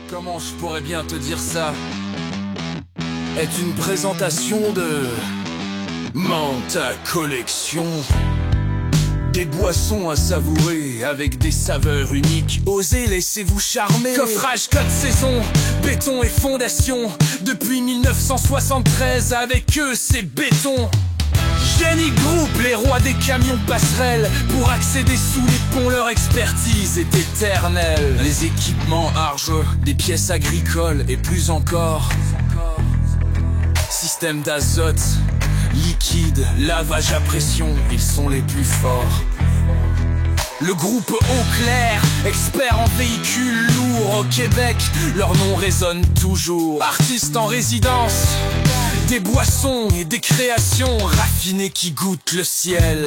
Comment je pourrais bien te dire ça, est une présentation de Manta Collection. Des boissons à savourer avec des saveurs uniques. Osez, laissez-vous charmer. Coffrage code saison, béton et fondation. Depuis 1973, avec eux c'est béton. Génie Group, les rois des camions passerelles. Pour accéder sous les ponts, leur expertise est éternelle. Les équipements argeux, des pièces agricoles et plus encore. Système d'azote, liquide, lavage à pression, ils sont les plus forts. Le groupe Eau-Claire, expert en véhicules lourds au Québec, leur nom résonne toujours. Artistes en résidence, des boissons et des créations raffinées qui goûtent le ciel.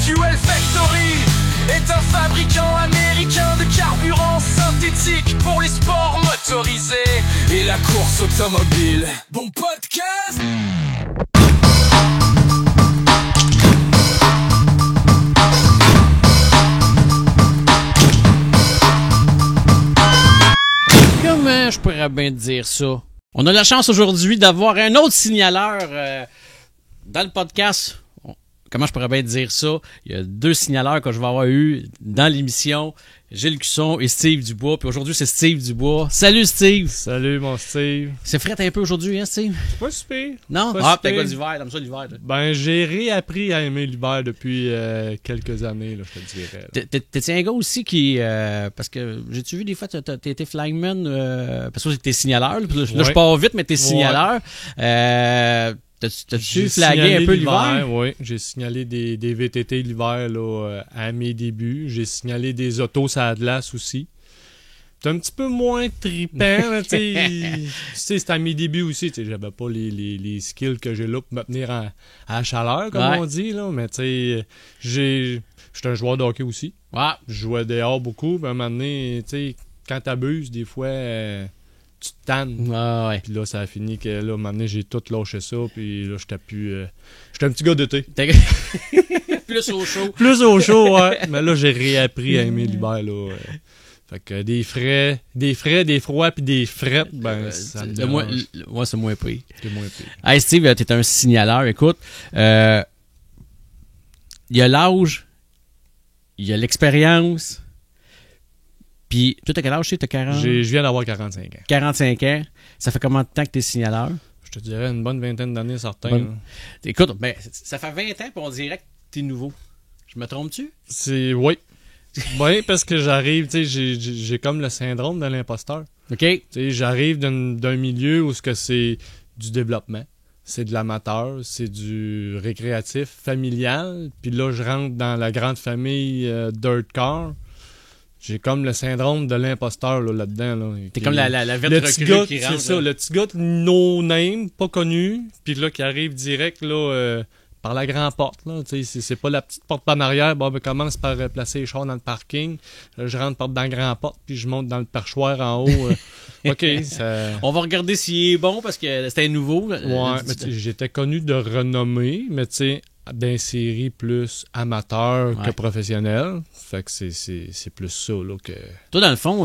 Fuel Factory est un fabricant américain de carburant synthétique pour les sports motorisés et la course automobile. Bon podcast! Comment je pourrais bien dire ça? On a la chance aujourd'hui d'avoir un autre signaleur dans le podcast. Comment je pourrais bien dire ça? Il y a deux signaleurs que je vais avoir eu dans l'émission. Gilles Cusson et Steve Dubois. Puis aujourd'hui, c'est Steve Dubois. Salut Steve! Salut mon Steve. C'est frais un peu aujourd'hui, hein Steve? C'est pas super. Non? Pas T'as super. quoi d'hiver? T'aimes ça l'hiver? Là? Ben, j'ai réappris à aimer l'hiver depuis quelques années, là, je te dirais. T'es un gars aussi qui... parce que j'ai-tu vu des fois, t'as été flagman, parce que t'es signaleur. Là, je pars vite, mais t'es signaleur. T'as-tu flagué un peu l'hiver? Oui, j'ai signalé des VTT l'hiver là, à mes débuts. J'ai signalé des autos à la glace aussi. C'est un petit peu moins trippant. Tu sais, c'était à mes débuts aussi. J'avais pas les skills que j'ai là pour me tenir à la chaleur, comme on dit. Là, mais tu sais, j'étais un joueur de hockey aussi. Ouais. Je jouais dehors beaucoup. Puis à un moment donné, tu sais, quand t'abuses, des fois... tu te tannes. Ah ouais. Puis là, ça a fini que là, à un moment donné, j'ai tout lâché ça. Puis là, j'étais un petit gars d'été. Plus au chaud. Plus au chaud, ouais. Mais là, j'ai réappris à aimer l'hiver, là. Fait que des frais, des froids, puis des frettes, ben, ça me dérange. Moi, c'est moins pris. C'est moins pris. Hey Steve, t'es un signaleur. Écoute, il y a l'âge, il y a l'expérience. Puis, toi, t'as quel âge? T'as 40? Je viens d'avoir 45 ans. 45 ans. Ça fait combien de temps que t'es signaleur? Je te dirais une bonne vingtaine d'années, certains. Écoute, ben, ça fait 20 ans, puis on dirait que t'es nouveau. Je me trompe-tu? Oui. Oui, parce que j'arrive, tu sais, j'ai comme le syndrome de l'imposteur. OK. Tu sais, j'arrive d'un milieu où c'est du développement. C'est de l'amateur, c'est du récréatif, familial. Puis là, je rentre dans la grande famille Dirt Car. J'ai comme le syndrome de l'imposteur là-dedans. Là, t'es comme la verte recrue qui rentre. C'est ça, le petit gars no name, pas connu, puis là qui arrive direct là, par la grande porte. Là, c'est pas la petite porte en arrière. Bon, ben, commence par placer les chars dans le parking. Là, je rentre dans la grande porte, puis je monte dans le perchoir en haut. OK. Ça... On va regarder s'il est bon parce que c'était nouveau. Ouais, mais j'étais connu de renommée, mais tu sais, d'un série plus amateur que professionnel. Fait que c'est plus ça là que... Toi, dans le fond,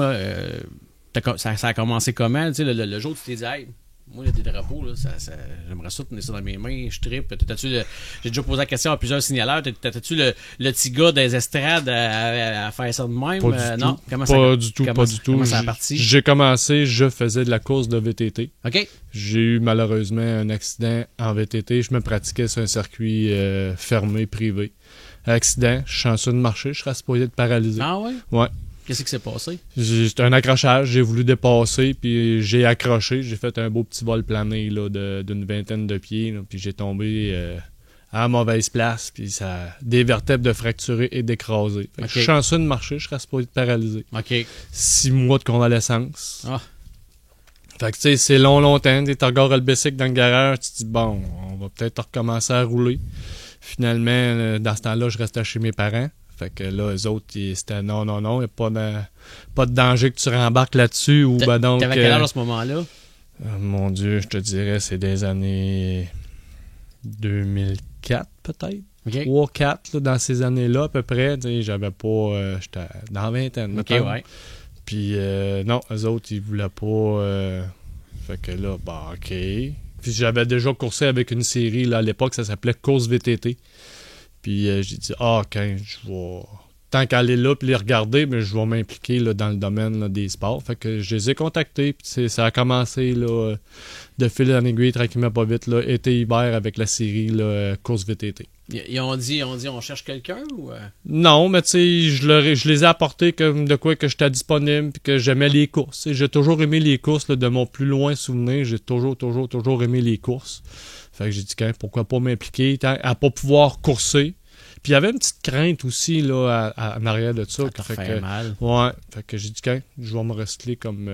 ça a commencé comment? Tu sais, le jour où tu t'es dit, hey, moi, il y a des drapeaux, là, j'aimerais ça tenir ça dans mes mains, je trippe. J'ai déjà posé la question à plusieurs signaleurs. T'étais-tu le petit gars des estrades à faire ça de même? Non? Pas du tout. Comment ça a parti? J'ai commencé, je faisais de la course de VTT. OK. J'ai eu malheureusement un accident en VTT. Je me pratiquais sur un circuit fermé, privé. Accident, je suis chanceux de marcher, je serais supposé être paralysé. Ah ouais? Ouais. Qu'est-ce qui s'est passé? C'était un accrochage, j'ai voulu dépasser, puis j'ai accroché. J'ai fait un beau petit vol plané là, d'une vingtaine de pieds, là, puis j'ai tombé à la mauvaise place, puis ça a des vertèbres de fracturer et d'écraser. Je suis chanceux de marcher, je serais supposé être paralysé. OK. 6 mois de convalescence. Ah. Fait que tu sais, c'est longtemps, t'es encore le bicycle dans le garage, tu te dis bon, on va peut-être recommencer à rouler. Finalement, dans ce temps-là, je restais chez mes parents. Fait que là, eux autres, c'était non, il n'y a pas de danger que tu rembarques là-dessus. Ou ben donc. T'avais quel âge à ce moment-là? Mon Dieu, je te dirais, c'est des années 2004 peut-être. Okay. 3-4, dans ces années-là à peu près. J'avais pas. J'étais dans la vingtaine. OK, ouais. Puis non, eux autres, ils voulaient pas. Fait que là, bah OK. Puis j'avais déjà coursé avec une série, là, à l'époque, ça s'appelait Course VTT. Puis j'ai dit, OK, je vais... Tant qu'à aller là puis les regarder, mais je vais m'impliquer là, dans le domaine là, des sports. Fait que je les ai contactés. Puis ça a commencé là, de fil en aiguille, tranquillement pas vite, là, été-hiver avec la série là, Course VTT. Ils ont dit on cherche quelqu'un ou... Non, mais tu sais, je les ai apportés comme de quoi que j'étais disponible puis que j'aimais les courses. J'ai toujours aimé les courses là, de mon plus loin souvenir. J'ai toujours aimé les courses. Fait que j'ai dit, pourquoi pas m'impliquer à pas pouvoir courser. Puis il y avait une petite crainte aussi là, en arrière de ça. Ça te fait mal. Ouais. Fait que j'ai dit, je vais me recycler comme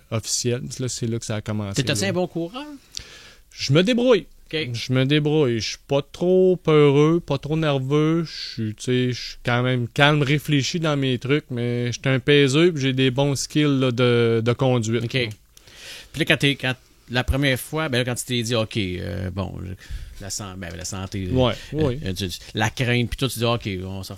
officiel. Là, c'est là que ça a commencé. T'es assez un bon coureur? Je me débrouille. Okay. Je me débrouille. Je suis pas trop peureux, pas trop nerveux. Je suis quand même calme, réfléchi dans mes trucs, mais je suis un peseux et j'ai des bons skills là, de conduite. OK. Puis là, quand la première fois, ben là, quand tu t'es dit, OK, la santé, Ouais. la crainte, puis tout, tu dis, OK,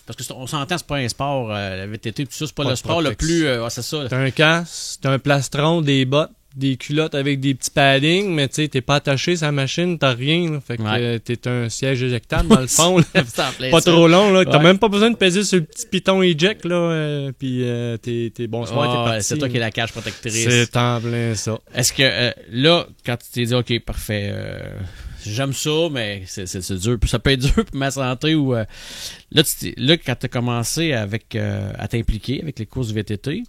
parce qu'on s'entend, c'est pas un sport, la VTT, tout ça, c'est pas Pas le de sport le plus, protection. c'est ça. T'as un casque, t'as un plastron, des bottes, des culottes avec des petits paddings, mais tu sais, t'es pas attaché sur la machine, t'as rien. Là, fait que t'es un siège éjectable dans le fond. Là, pas trop long. Là, t'as même pas besoin de peser sur le petit piton éject. Puis t'es bonsoir, t'es parti. C'est toi qui es la cage protectrice. C'est en plein ça. Est-ce que là, quand tu t'es dit, OK, parfait, j'aime ça, mais c'est dur. Ça peut être dur pour ma santé. Ou là, quand tu as commencé à t'impliquer avec les courses VTT,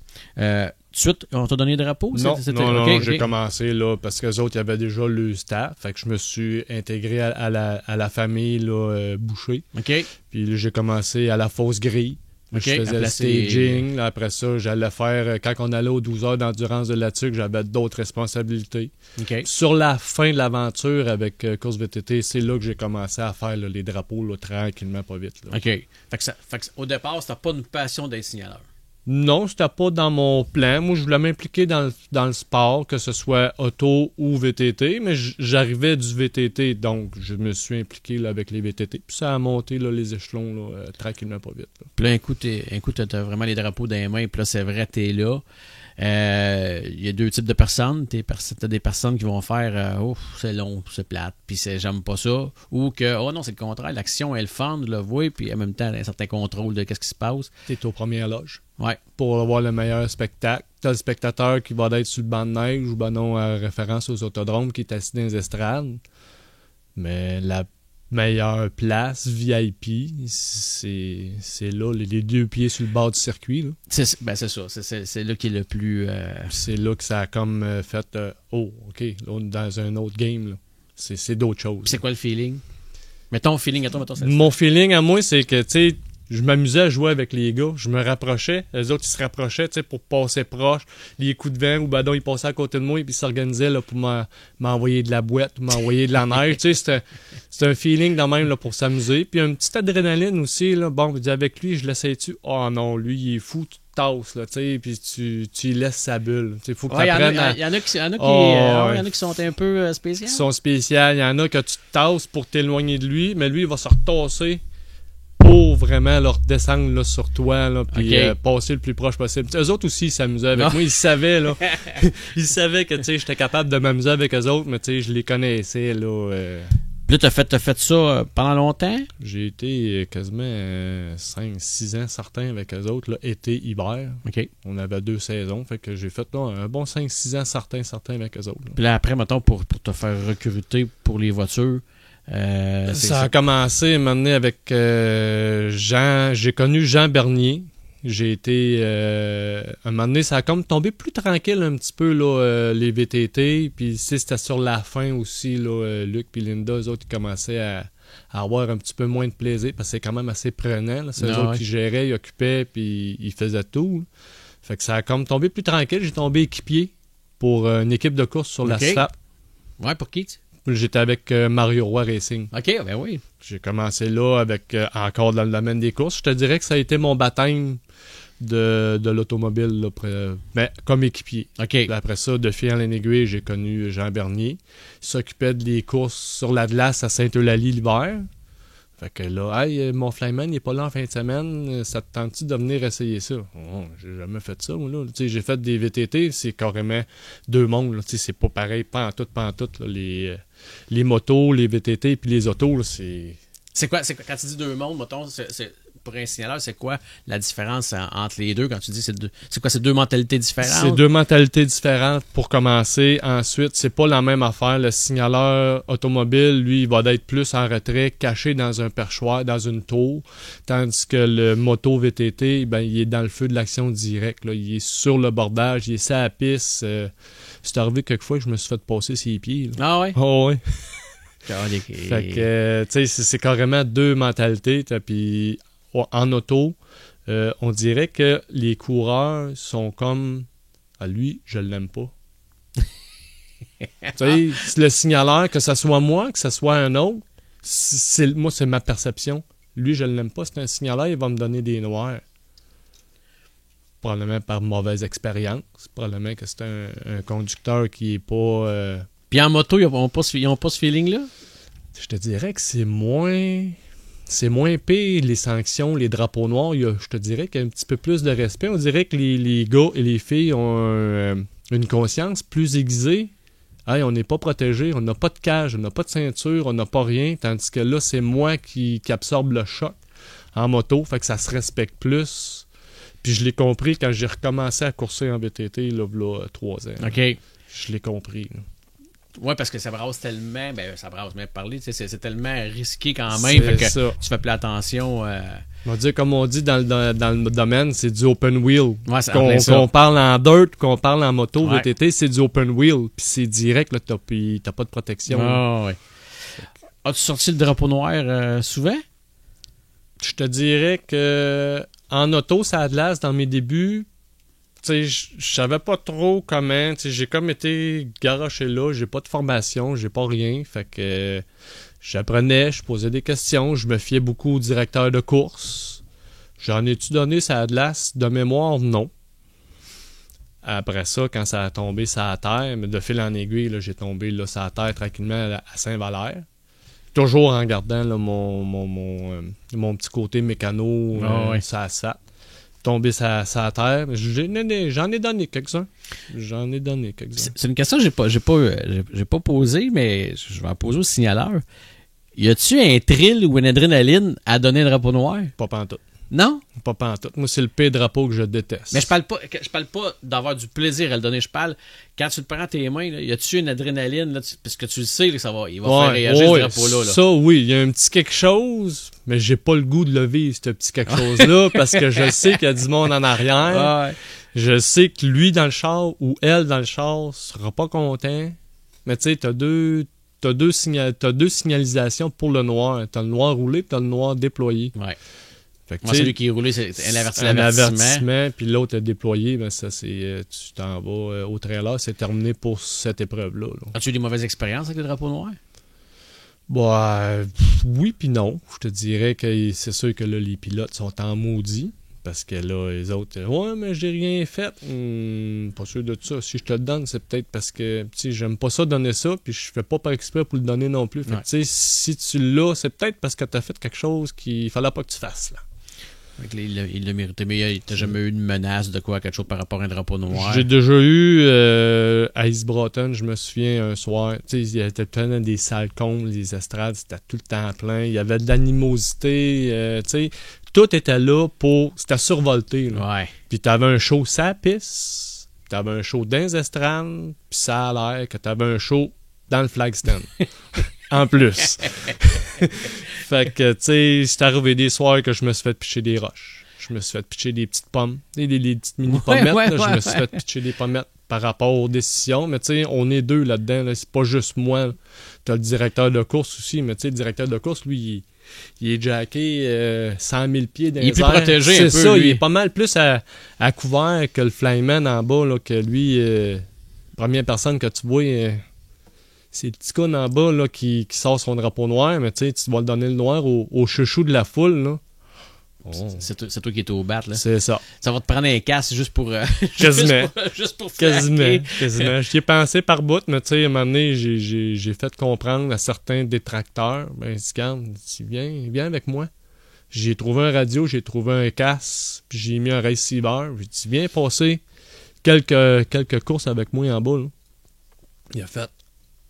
tout de suite, on t'a donné le drapeau? Non, okay. J'ai commencé là parce qu'eux autres, il y avait déjà le staff. Fait que je me suis intégré à la famille là, Boucher. OK. Puis là, j'ai commencé à la fausse grille. Okay. Je faisais le staging. Là, après ça, j'allais faire... Quand on allait aux 12 heures d'endurance de la TUC, j'avais d'autres responsabilités. Okay. Sur la fin de l'aventure avec Course VTT, c'est là que j'ai commencé à faire là, les drapeaux là, tranquillement, pas vite. Là. OK. Fait que au départ, c'était pas une passion d'être signaleur. Non, c'était pas dans mon plan. Moi, je voulais m'impliquer dans le sport, que ce soit auto ou VTT, mais j'arrivais du VTT, donc je me suis impliqué là, avec les VTT. Puis ça a monté là, les échelons là, tranquillement, pas vite. Là. Puis là, un coup, t'as vraiment les drapeaux dans les mains, puis là, c'est vrai, t'es là. Il y a deux types de personnes. T'as des personnes qui vont faire c'est long, c'est plate, puis j'aime pas ça. Ou que, non, c'est le contraire, l'action est le fun de le voir, puis en même temps, un certain contrôle de qu'est-ce qui se passe. T'es aux premières loges. Ouais. Pour avoir le meilleur spectacle. T'as le spectateur qui va être sur le banc de neige ou non, à référence aux autodromes qui est assis dans les estrades. Mais la meilleure place VIP, c'est là, les deux pieds sur le bord du circuit. Là. C'est ça. C'est là qui est le plus... C'est là que ça a comme fait OK, là, on est dans un autre game. Là. C'est d'autres choses. Puis c'est quoi le feeling? Mettons feeling à toi, Mon feeling à moi, c'est que, tu sais, je m'amusais à jouer avec les gars. Je me rapprochais. Les autres, ils se rapprochaient, tu sais, pour passer proche. Les coups de vent ou badon, ils passaient à côté de moi et puis ils s'organisaient là, pour m'envoyer de la boîte ou m'envoyer de la neige. Tu sais, c'était un feeling quand même là, pour s'amuser. Puis une petite adrénaline aussi. Là. Bon, je dis avec lui, je l'essaye-tu? Oh non, lui, il est fou. Tu te tasses, là, tu sais, puis tu lui laisses sa bulle. Il faut que tu apprennes à... Il y en a qui sont un peu spéciaux. Ils sont spéciaux. Il y en a que tu te tasses pour t'éloigner de lui, mais lui, il va se retasser pour vraiment leur descendre là, sur toi là, puis passer le plus proche possible. Eux autres aussi, ils s'amusaient avec moi. Ils savaient là. Ils savaient que j'étais capable de m'amuser avec eux autres, mais je les connaissais. Là, Puis là, t'as fait ça pendant longtemps? J'ai été quasiment 5-6 ans certains avec eux autres, là, été-hiver. OK. On avait 2 saisons, fait que j'ai fait là, un bon 5-6 ans certains avec eux autres. Là. Puis là, après, mettons, pour te faire recruter pour les voitures... ça a commencé à m'amener avec Jean. J'ai connu Jean Bernier. J'ai été un moment donné, ça a comme tombé plus tranquille un petit peu là, les VTT. Puis c'était sur la fin aussi là, Luc et Linda, eux autres, ils commençaient à avoir un petit peu moins de plaisir parce que c'est quand même assez prenant. Là. C'est eux autres qui géraient, ils occupaient, puis ils faisaient tout. Là. Fait que ça a comme tombé plus tranquille. J'ai tombé équipier pour une équipe de course sur l'asphalte. Ouais, pour qui? J'étais avec Mario Roy Racing. OK, ben oui. J'ai commencé là avec encore dans le domaine des courses. Je te dirais que ça a été mon baptême de l'automobile là, mais comme équipier. OK. Puis après ça, de fil en aiguille, j'ai connu Jean Bernier. Il s'occupait des courses sur la glace à Sainte-Eulalie l'hiver. Fait que là, hey, mon flyman, il est pas là en fin de semaine, ça te tente-tu de venir essayer ça? Oh, j'ai jamais fait ça, moi, là. Tu sais, j'ai fait des VTT, c'est carrément deux mondes, là. Tu sais, c'est pas pareil, pas en tout, là. Les motos, les VTT puis les autos, là, c'est... C'est quoi, quand tu dis deux mondes, mettons, pour un signaleur, c'est quoi la différence entre les deux quand tu dis c'est quoi, c'est deux mentalités différentes? C'est deux mentalités différentes pour commencer. Ensuite, c'est pas la même affaire. Le signaleur automobile, lui, il va être plus en retrait, caché dans un perchoir, dans une tour. Tandis que le moto VTT, ben, il est dans le feu de l'action directe, là. Il est sur le bordage, il est sur la piste. C'est arrivé quelquefois que je me suis fait passer ses pieds, là. Ah ouais? Oh, ouais. Fait que, tu sais, c'est carrément deux mentalités. Puis en auto, on dirait que les coureurs sont comme lui, je l'aime pas. Tu sais, le signaleur, que ce soit moi, que ce soit un autre, moi, c'est ma perception. Lui, je l'aime pas. C'est un signaleur, il va me donner des noirs. Probablement par mauvaise expérience. Probablement que c'est un conducteur qui est pas... Puis en moto, ils n'ont pas ce feeling-là? Je te dirais que c'est moins pire, les sanctions, les drapeaux noirs. Je te dirais qu'il y a un petit peu plus de respect. On dirait que les gars et les filles ont une conscience plus aiguisée. Hey, on n'est pas protégé, on n'a pas de cage, on n'a pas de ceinture, on n'a pas rien. Tandis que là, c'est moi qui absorbe le choc en moto. Fait que ça se respecte plus. Puis je l'ai compris quand j'ai recommencé à courser en VTT, là 3 ans. OK. Je l'ai compris, là. Ouais, parce que ça brasse tellement, ça brasse, mais parler, c'est tellement risqué quand même, fait que ça. tu fais plus attention. On va dire, comme on dit dans le domaine, c'est du open wheel. Ouais, c'est qu'on parle en dirt, qu'on parle en moto, ouais. VTT, c'est du open wheel. Puis c'est direct, là, t'as pas de protection. Ah, ouais. As-tu sorti le drapeau noir souvent? Je te dirais que en auto, ça a de l'as dans mes débuts. Je savais pas trop comment. J'ai comme été garoché là. J'ai pas de formation, j'ai pas rien. Fait que j'apprenais, je posais des questions. Je me fiais beaucoup au directeur de course. J'en ai-tu donné ça a de l'as? De mémoire, non. Après ça, quand ça a tombé ça a terre, mais de fil en aiguille, là, j'ai tombé là, ça a terre tranquillement à Saint-Valère. Toujours en gardant là, mon petit côté mécano, ouais. ça tombé sa terre. J'en ai donné quelques-uns. C'est une question que j'ai pas posée, mais je vais en poser au signaleur. Y a-tu un thrill ou une adrénaline à donner un drapeau noir? Pas pantoute. Non? Pas pantoute. Moi, c'est le pire drapeau que je déteste. Mais je parle pas d'avoir du plaisir à le donner. Je parle, quand tu le prends à tes mains, là, y a-tu une adrénaline, là, parce que tu le sais, là, que il va faire réagir ce drapeau-là. Là. Ça, oui, il y a un petit quelque chose, mais j'ai pas le goût de le vivre, ce petit quelque chose-là, parce que je sais qu'il y a du monde en arrière. Ouais. Je sais que lui dans le char ou elle dans le char sera pas content. Mais tu sais, t'as deux signalisations pour le noir. T'as le noir roulé et t'as le noir déployé. Ouais. Fait que, moi, celui qui est roulé, c'est un avertissement. Puis l'autre est déployé, ben ça, c'est tu t'en vas au trailer, c'est terminé pour cette épreuve-là. Là. As-tu eu des mauvaises expériences avec le drapeau noir? Bah, oui puis non. Je te dirais que c'est sûr que là, les pilotes sont en maudit. Parce que là, les autres, ouais, mais j'ai rien fait. Pas sûr de ça. Si je te le donne, c'est peut-être parce que, tu sais, j'aime pas ça donner ça, puis je fais pas par exprès pour le donner non plus. Fait que, tu sais, si tu l'as, c'est peut-être parce que t'as fait quelque chose qu'il fallait pas que tu fasses, là. Il l'a mérité, mais t'as jamais eu une menace de quoi, quelque chose par rapport à un drapeau noir? J'ai déjà eu à East Broughton, je me souviens, un soir, tu sais, il y avait plein des salles combles, les estrades, c'était tout le temps plein. Il y avait de l'animosité, tu sais. Tout était là c'était survolté. Là. Ouais. Puis t'avais un show sur la piste, t'avais un show dans les estrades, puis ça a l'air que t'avais un show dans le flag stand. En plus. Fait que, tu sais, c'est arrivé des soirs que je me suis fait pitcher des roches. Je me suis fait pitcher des petites pommes, des petites mini-pommettes. Je me suis fait pitcher des pommettes par rapport aux décisions. Mais tu sais, on est deux là-dedans. Là. C'est pas juste moi. T'as le directeur de course aussi. Mais tu sais, le directeur de course, lui, il est jacké 100 000 pieds dans les airs. Il est plus protégé un peu, ça, lui. il est pas mal plus à couvert que le flyman en bas, là, que lui, première personne que tu vois, c'est le petit con en bas là, qui sort son drapeau noir, mais tu sais, tu vas le donner le noir au chouchou de la foule, là. C'est toi qui es au bat, là. C'est ça. Ça va te prendre un casque juste pour... Quasiment. juste pour flaquer. Quasiment. J'y ai pensé par bout, mais tu sais, à un moment donné, j'ai fait comprendre à certains détracteurs, ben, regarde, viens avec moi. J'ai trouvé un radio, j'ai trouvé un casque, puis j'ai mis un receiver. J'ai dit, viens passer quelques courses avec moi en bas, là. Il a fait,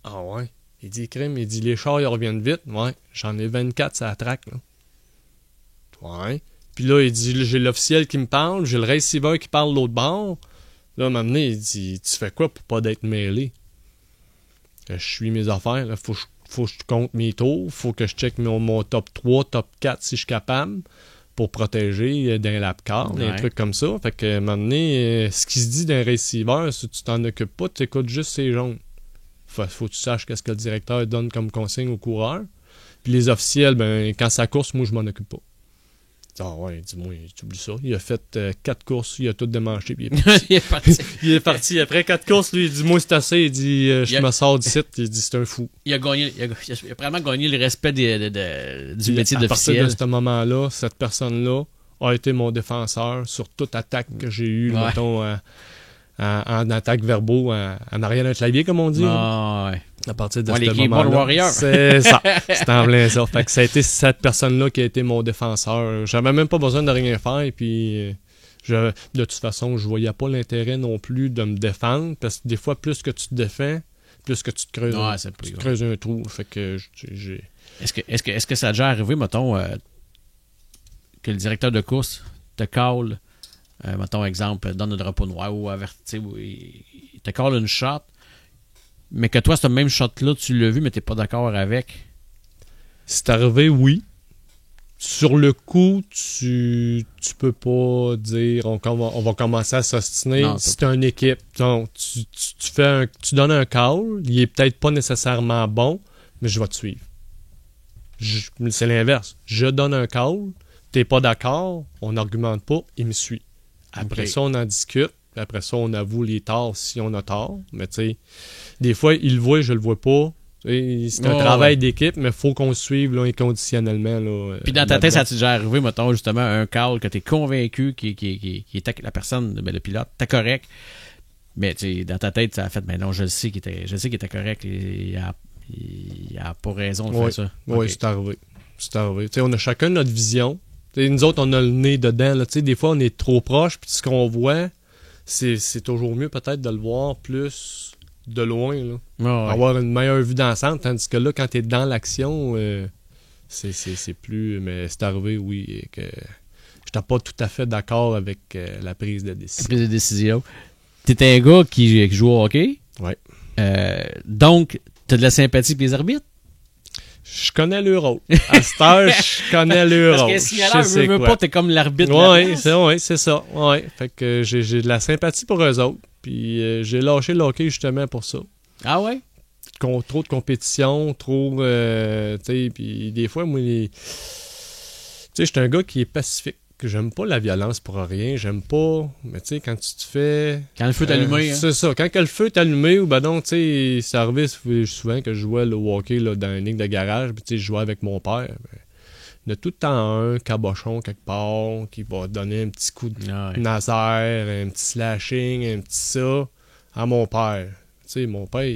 ah ouais. Il dit, crème, il dit, les chars, ils reviennent vite. Ouais, j'en ai 24 sur la track, là. Ouais. Puis là, il dit, j'ai l'officiel qui me parle, j'ai le receiver qui parle de l'autre bord. Là, à un moment donné, il dit, tu fais quoi pour pas d'être mêlé? Je suis mes affaires, là. Faut que je compte mes tours, faut que je check mon top 3, top 4 si je suis capable pour protéger d'un lap car, des trucs comme ça. Fait que, à un moment donné, ce qui se dit d'un receiver, si tu t'en occupes pas, tu écoutes juste ces jaunes. Faut que tu saches qu'est-ce que le directeur donne comme consigne au coureur. Puis les officiels, ben, quand ça course, moi, je m'en occupe pas. Ah ouais, dis-moi, tu oublies ça. Il a fait 4 courses, il a tout démanché, puis il est parti. Il est parti. Après 4 courses, lui, il dit, moi, c'est assez. Il dit, je me sors du site. Il dit, c'est un fou. Il a probablement gagné le respect du métier d'officiel. À partir de ce moment-là, cette personne-là a été mon défenseur sur toute attaque que j'ai eue, mettons, en attaque verbaux, en arrière d'un clavier, comme on dit. Ah, ouais. À partir de les ce keyboard moment-là. warriors. C'est ça. C'est en plein ça. Fait que ça a été cette personne-là qui a été mon défenseur. J'avais même pas besoin de rien faire. Et puis, de toute façon, je voyais pas l'intérêt non plus de me défendre. Parce que des fois, plus que tu te défends, plus que tu te creuses, un trou. Fait que j'ai... Est-ce que ça a déjà arrivé, mettons, que le directeur de course te call, mettons, exemple, donne un drapeau noir ou averti, ou il te call une shot, mais que toi, ce même shot-là, tu l'as vu, mais t'es pas d'accord avec? C'est arrivé, oui. Sur le coup, tu peux pas dire on va commencer à s'ostiner. C'est une équipe. Donc, tu donnes un call, il est peut-être pas nécessairement bon, mais je vais te suivre. C'est l'inverse. Je donne un call, t'es pas d'accord, on n'argumente pas, il me suit. Après ça, on en discute. Après ça, on avoue les torts si on a tort. Mais tu sais, des fois, il le voit, je le vois pas. C'est un travail d'équipe, mais il faut qu'on se suive là, inconditionnellement. Là, puis dans ta tête, ça t'est déjà arrivé, mettons, justement, un call que tu es convaincu qui est la personne, le pilote, t'es correct. Mais dans ta tête, ça a fait, mais non, je le sais qu'il était correct. Il a pas raison de faire ça. Oui, c'est arrivé. T'sais, on a chacun notre vision. T'sais, nous autres, on a le nez dedans. Là. Des fois, on est trop proche, puis ce qu'on voit, c'est toujours mieux peut-être de le voir plus de loin. Là. Avoir une meilleure vue d'ensemble, tandis que là, quand tu es dans l'action, c'est plus... Mais c'est arrivé, oui, que j'étais pas tout à fait d'accord avec la prise de décision. La prise de décision. T'es un gars qui joue au hockey. Oui. Donc, t'as de la sympathie pour les arbitres? Je connais le rôle. À cette heure, je connais le rôle. Parce qu'un signaleur, veux pas, t'es comme l'arbitre. Oui, c'est ça. Ouais. Fait que j'ai de la sympathie pour eux autres. Puis j'ai lâché le hockey justement pour ça. Ah ouais? Trop de compétition, trop... tu sais, puis des fois, moi, tu sais, je suis un gars qui est pacifique. Que j'aime pas la violence pour rien, j'aime pas, mais tu sais, quand tu te fais... Quand le feu est allumé. C'est ça, quand le feu est allumé, ou ben donc, tu sais, ça arrivait souvent que je jouais le hockey là, dans une ligne de garage, puis tu sais, je jouais avec mon père. Ben, il y a tout le temps un cabochon quelque part qui va donner un petit coup de naser, un petit slashing, un petit ça, à mon père. Tu sais, mon père,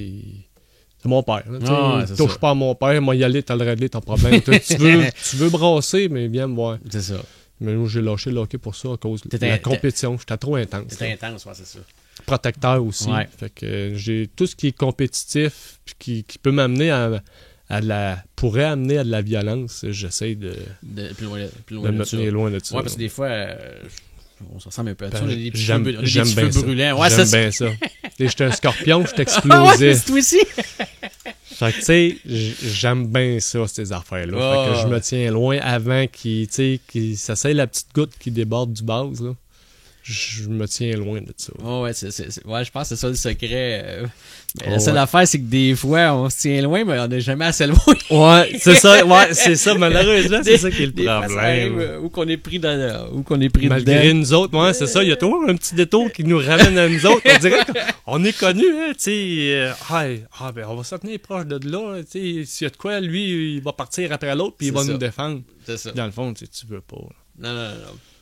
c'est mon père. Là, touche pas à mon père, moi y aller, t'as le réglé ton problème. tu veux brasser, mais viens me voir. C'est ça. Mais moi, j'ai lâché le hockey pour ça à cause de la compétition. J'étais trop intense. C'était intense, c'est ça. Protecteur aussi. Ouais. Fait que j'ai tout ce qui est compétitif qui peut m'amener pourrait amener à de la violence. J'essaie de me tenir loin de ça. Ouais, parce que des fois, on se ressemble un peu à ça. J'aime bien ça. Brûlants. Ouais, j'aime bien ça. J'étais un scorpion, je t'explosais. C'est toi aussi. Fait que, tu sais, j'aime bien ça, ces affaires-là. Fait que je me tiens loin avant ça c'est la petite goutte qui déborde du base, là. Je me tiens loin de ça. Ouais, je pense que c'est ça le secret. La seule affaire, c'est que des fois, on se tient loin, mais on n'est jamais assez loin. Ouais, c'est ça, malheureusement, c'est ça qui est le problème. Ou qu'on est pris malgré dedans. nous autres, ouais, c'est ça, il y a toujours un petit détour qui nous ramène à nous autres. On dirait qu'on est connus, hein, tu sais. Ben, on va se tenir proche de là, tu sais. S'il y a de quoi, lui, il va partir après l'autre, puis il va nous défendre. C'est ça. Dans le fond, tu veux pas. Non.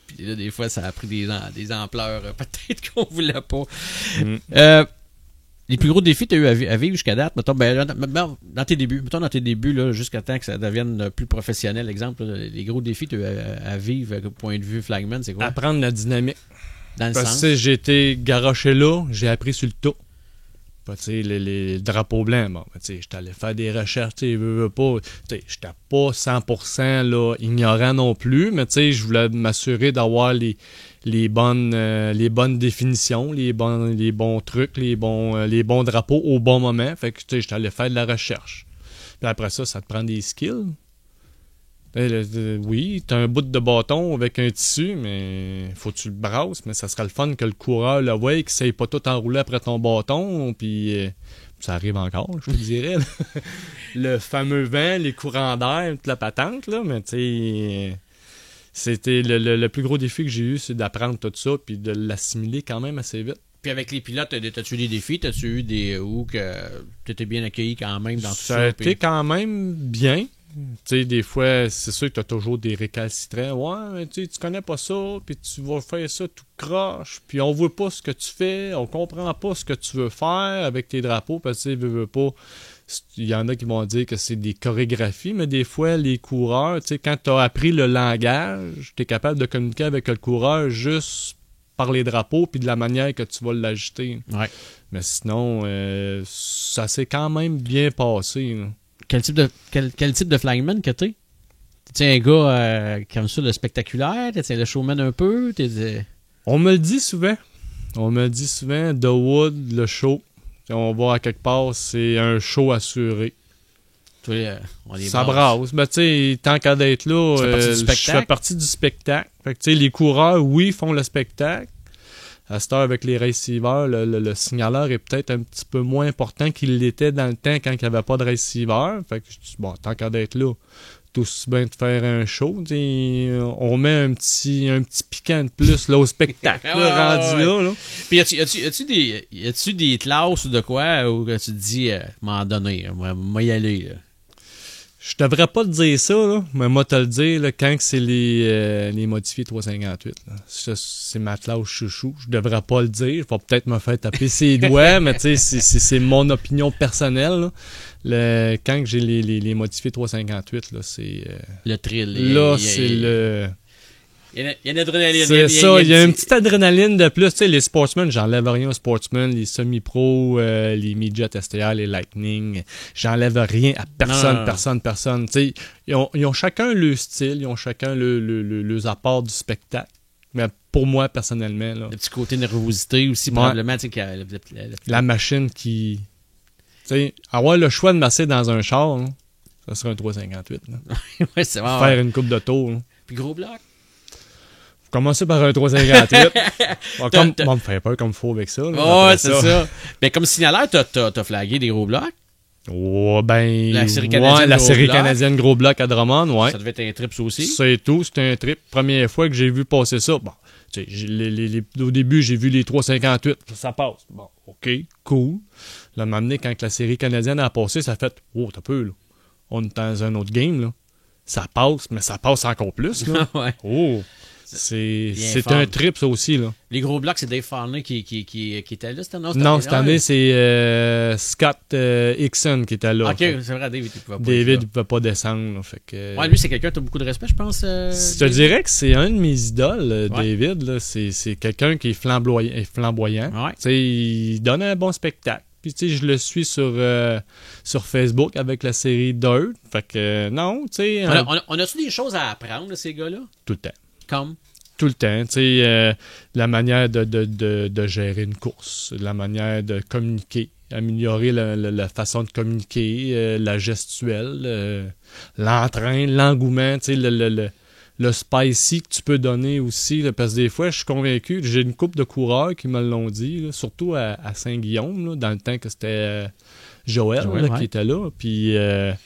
Puis là, des fois, ça a pris des ampleurs peut-être qu'on voulait pas. Les plus gros défis que tu as eu à vivre jusqu'à date, mettons, dans tes débuts, là, jusqu'à temps que ça devienne plus professionnel, exemple, là, les gros défis que tu as eu à vivre, au point de vue flagman, c'est quoi? Apprendre la dynamique. Dans le Parce sens? que j'ai été garoché là, j'ai appris sur le tas. Tu sais, les drapeaux blancs, bon, tu sais, j'étais allé faire des recherches, tu sais, veux pas, tu sais, j'étais pas 100% là, ignorant non plus, mais tu sais, je voulais m'assurer d'avoir les bonnes définitions, les bons trucs, les bons drapeaux au bon moment. Fait que tu sais, j'étais allé faire de la recherche. Puis après ça te prend des skills. Oui, t'as un bout de bâton avec un tissu, mais faut que tu le brasses, mais ça serait le fun que le coureur le voie, qu'il ne s'aille pas tout enrouler après ton bâton, puis ça arrive encore, je te dirais. Le fameux vent, les courants d'air, toute la patente, là, mais tu sais, c'était le plus gros défi que j'ai eu, c'est d'apprendre tout ça, puis de l'assimiler quand même assez vite. Puis avec les pilotes, t'as-tu eu des défis? T'as-tu eu des où que t'étais bien accueilli quand même dans tout ça? Ça a été quand même bien. Tu sais, des fois, c'est sûr que tu as toujours des récalcitrants. Ouais, mais tu connais pas ça, puis tu vas faire ça tout croche, puis on voit pas ce que tu fais, on comprend pas ce que tu veux faire avec tes drapeaux, parce que tu veux pas. Il y en a qui vont dire que c'est des chorégraphies, mais des fois, les coureurs, tu sais, quand tu as appris le langage, tu es capable de communiquer avec le coureur juste par les drapeaux, puis de la manière que tu vas l'ajuster. Ouais. Mais sinon, ça s'est quand même bien passé, là. Quel type de flagman que t'es? T'es un gars qui aime ça le spectaculaire? T'es le showman un peu? On me le dit souvent. The Wood, le show. On va à quelque part, c'est un show assuré. Toi, on les ça brasse. Ben, tu sais, tant qu'à d'être là, je fais partie du spectacle. Fait que, tu sais, les coureurs, oui, font le spectacle. À cette heure, avec les receveurs, le signaleur est peut-être un petit peu moins important qu'il l'était dans le temps quand il n'y avait pas de receveur. Fait que, bon, tant qu'à d'être là, tout aussi bien de faire un show. On met un petit piquant de plus là, au spectacle, rendu là. Puis, y a-tu des classes ou de quoi où tu te dis, m'en donner, moi y aller, là? Je devrais pas te dire ça, là, mais moi te le dire, là, quand c'est les modifiés 358. Là. C'est ma classe chouchou. Je devrais pas le dire. Je vais peut-être me faire taper ses doigts, mais tu sais, c'est mon opinion personnelle. Là. Quand j'ai les modifiés 358, là, c'est... le thrill. Là, c'est le... Il y a une adrénaline. C'est ça, il y a une petite adrénaline de plus. Tu sais, les sportsmen, j'enlève rien aux sportsmen, les semi-pros, les midget STR, les Lightning, j'enlève rien à personne. Tu sais, ils ont chacun le style, ils ont chacun le apport du spectacle. Mais pour moi, personnellement... Là, le petit côté nervosité aussi, probablement. Tu sais, la machine qui... Tu sais, avoir le choix de masser dans un char, là, ça serait un 358. Là. Ouais, c'est vrai. Faire une coupe de tour. Là. Puis gros bloc. Commencer par un 358. On me fait peur comme il faut avec ça. Là, c'est ça. Ben, comme signaleur, t'as flagué des gros blocs. Oh, ben. La série canadienne Gros Bloc à Drummond, ouais. Ça devait être un trip, ça aussi. C'est tout, c'était un trip. Première fois que j'ai vu passer ça. Bon, tu sais, au début, j'ai vu les 358. Ça passe. Bon, OK, cool. Là, m'amener quand la série canadienne a passé, ça fait, oh, t'as peu, là. On est dans un autre game, là. Ça passe, mais ça passe encore plus, là. Ouais. Oh. C'est un trip, ça aussi, là. Les gros blocs, c'est Dave Farnley qui était là cette année? Non, cette année, c'est Scott Hickson qui était là. OK, c'est vrai, David, il pouvait pas. David, il pouvait pas descendre. Là, fait que, ouais, lui, c'est quelqu'un qui a beaucoup de respect, je pense. je te dirais que c'est un de mes idoles, David. Là. C'est quelqu'un qui est flamboyant. Ouais. Il donne un bon spectacle. Puis, tu sais, je le suis sur Facebook avec la série Dirt. Fait que, non, tu sais... On a-tu des choses à apprendre, ces gars-là? Tout le temps. Comme? Tout le temps, tu sais, la manière de gérer une course, la manière de communiquer, améliorer la façon de communiquer, la gestuelle, l'entrain, l'engouement, tu sais, le spicy que tu peux donner aussi, là, parce que des fois, je suis convaincu, j'ai une couple de coureurs qui me l'ont dit, là, surtout à Saint-Guillaume, là, dans le temps que c'était Joël qui était là, puis il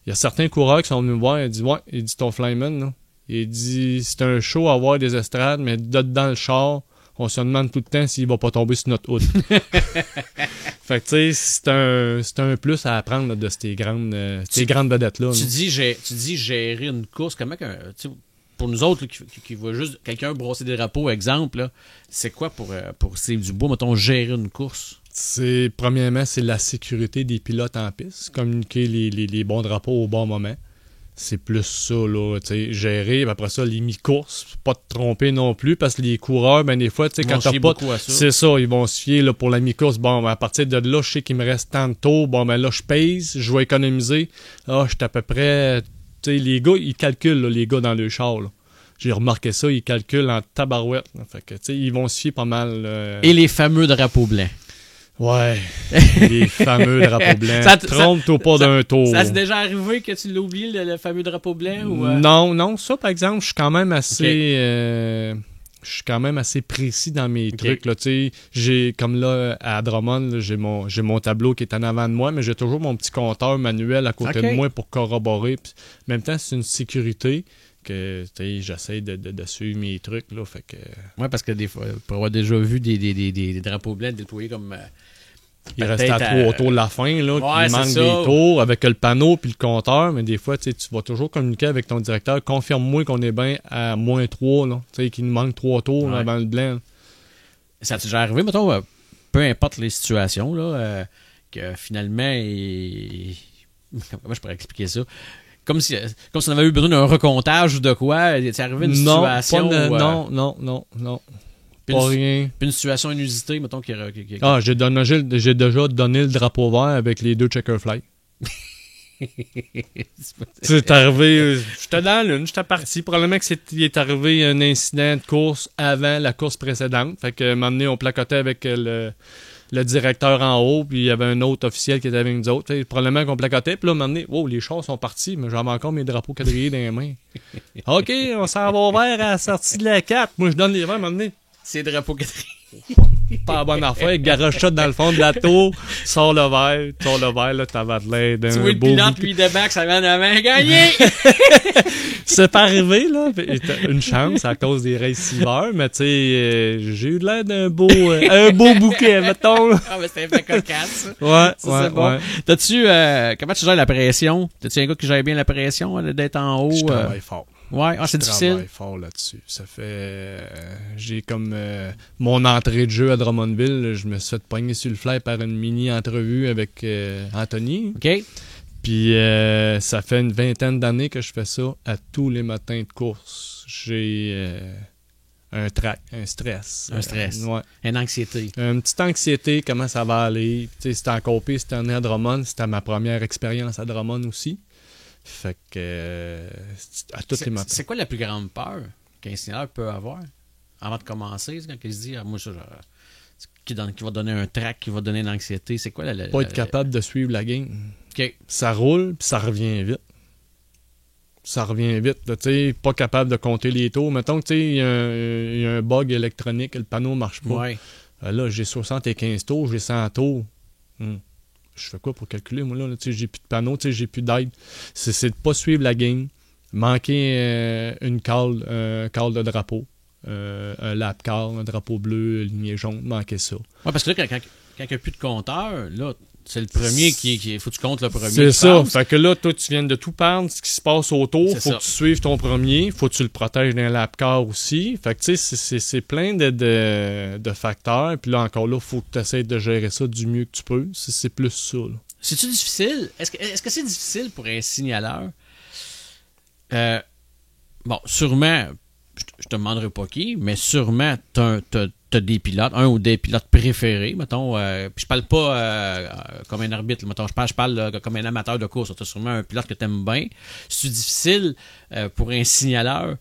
y a certains coureurs qui sont venus me voir et il dit ton flyman, là, il dit, c'est un show à avoir des estrades, mais dans le char, on se demande tout le temps s'il va pas tomber sur notre hood. Fait que, tu sais, c'est un plus à apprendre là, de ces grandes vedettes-là. Tu dis gérer une course, comment que... pour nous autres là, qui voient juste quelqu'un brosser des drapeaux, exemple, là, c'est quoi pour Steve Dubois, mettons, gérer une course? Premièrement, c'est la sécurité des pilotes en piste. Communiquer les bons drapeaux au bon moment. C'est plus ça, là, tu sais, gérer. Puis après ça, les mi-courses, pas te tromper non plus, parce que les coureurs, ben des fois, tu sais, quand t'as pas... C'est ça, ils vont se fier là, pour la mi-course. Bon, ben, à partir de là, je sais qu'il me reste tant de tours. Bon, ben là, je pèse, je vais économiser. Ah, je suis à peu près... Tu sais, les gars, ils calculent, là, les gars dans le char, là. J'ai remarqué ça, ils calculent en tabarouette. Là. Fait que, tu sais, ils vont se fier pas mal... Et les fameux drapeaux blancs. Ouais, les fameux drapeaux blancs. Trompe-toi pas d'un tour. Ça s'est déjà arrivé que tu l'as oublié, le fameux drapeau blanc? Ou Non, ça, par exemple, je suis quand même assez... je suis quand même assez précis dans mes trucs. Là, j'ai, comme là, à Drummond, là, j'ai mon tableau qui est en avant de moi, mais j'ai toujours mon petit compteur manuel à côté de moi pour corroborer. Puis, en même temps, c'est une sécurité que j'essaie de suivre mes trucs. Là, fait que... Ouais, parce que des fois, pour avoir déjà vu des drapeaux blancs déployés comme... il reste à 3 tours de la fin, là, il manque des tours avec le panneau puis le compteur, mais des fois, tu vas toujours communiquer avec ton directeur. Confirme-moi qu'on est bien à -3, là, qu'il nous manque 3 tours là, avant le blanc. Ça t'est déjà arrivé, mettons, peu importe les situations, là, que finalement, comment je pourrais expliquer ça? Comme si on avait eu besoin d'un recomptage ou de quoi. C'est arrivé une situation Non. Pas rien. Puis une situation inusitée, mettons, qui... j'ai déjà donné le drapeau vert avec les 2 checker fly. C'est arrivé... J'étais dans l'une, j'étais parti. Probablement qu'il est arrivé un incident de course avant la course précédente. Fait que, un moment donné, on placotait avec le directeur en haut, puis il y avait un autre officiel qui était avec nous autres. Probablement qu'on placotait, puis là, à un moment donné, les chars sont partis, mais j'avais encore mes drapeaux quadrillés dans les mains. OK, on s'en va au vert à la sortie de la 4. Moi, je donne les verts, à un moment donné. C'est drapeau quadrillé. Pas la bonne affaire, garoche ça dans le fond de la tour, sors le verre, là, t'avais de l'air d'un beau... Tu vois le pilote, lui, débarque, ça vient de la main, gagné! C'est pas arrivé, là, une chance à cause des races hiver, mais tu sais, j'ai eu de l'air d'un beau bouquet, mettons. Ah, mais c'était un peu cocasse, ça. Ouais, c'est bon. Ouais. T'as-tu, comment tu gères la pression? T'as-tu un gars qui gère bien la pression, d'être en haut? Je travaille fort. Ouais, c'est difficile. Je travaille fort là-dessus. Ça fait... j'ai comme mon entrée de jeu à Drummondville, je me suis fait pogner sur le fly par une mini-entrevue avec Anthony. OK. Puis ça fait une 20aine d'années que je fais ça à tous les matins de course. J'ai un trac, un stress. Un stress. Ouais. Une anxiété. Une petite anxiété, comment ça va aller. Tu sais, c'était encore pire cette année à Drummond. C'était ma première expérience à Drummond aussi. Fait que à toutes les matins. C'est quoi la plus grande peur qu'un signaleur peut avoir avant de commencer, quand il se dit moi ça qui va donner un trac, qui va donner une anxiété, c'est quoi pas être capable de suivre la game. OK. Ça roule puis ça revient vite. Tu sais, pas capable de compter les tours. Mettons que tu sais il y a un bug électronique, le panneau marche pas. Ouais. Là, j'ai 75 tours, j'ai 100 tours. Je fais quoi pour calculer, moi, là? J'ai plus de panneau, j'ai plus d'aide. C'est de pas suivre la game, manquer une call, un call de drapeau, un lap call, un drapeau bleu, lignée jaune, manquer ça. Ouais, parce que là, quand il n'y a plus de compteur, là, c'est le premier qui faut que tu comptes le premier. C'est ça. Fait que là, toi, tu viens de tout perdre, ce qui se passe autour. Faut que tu suives ton premier. Faut que tu le protèges d'un lap car aussi. Fait que, tu sais, c'est plein de facteurs. Puis là, encore là, faut que tu essaies de gérer ça du mieux que tu peux. C'est plus ça, là. C'est-tu difficile? Est-ce que c'est difficile pour un signaleur? Bon, sûrement, je te demanderai pas qui, mais sûrement, t'as des pilotes, un ou des pilotes préférés, mettons. Puis je parle pas comme un arbitre, mettons. Je parle comme un amateur de course. T'as sûrement un pilote que t'aimes bien. C'est difficile pour un signaleur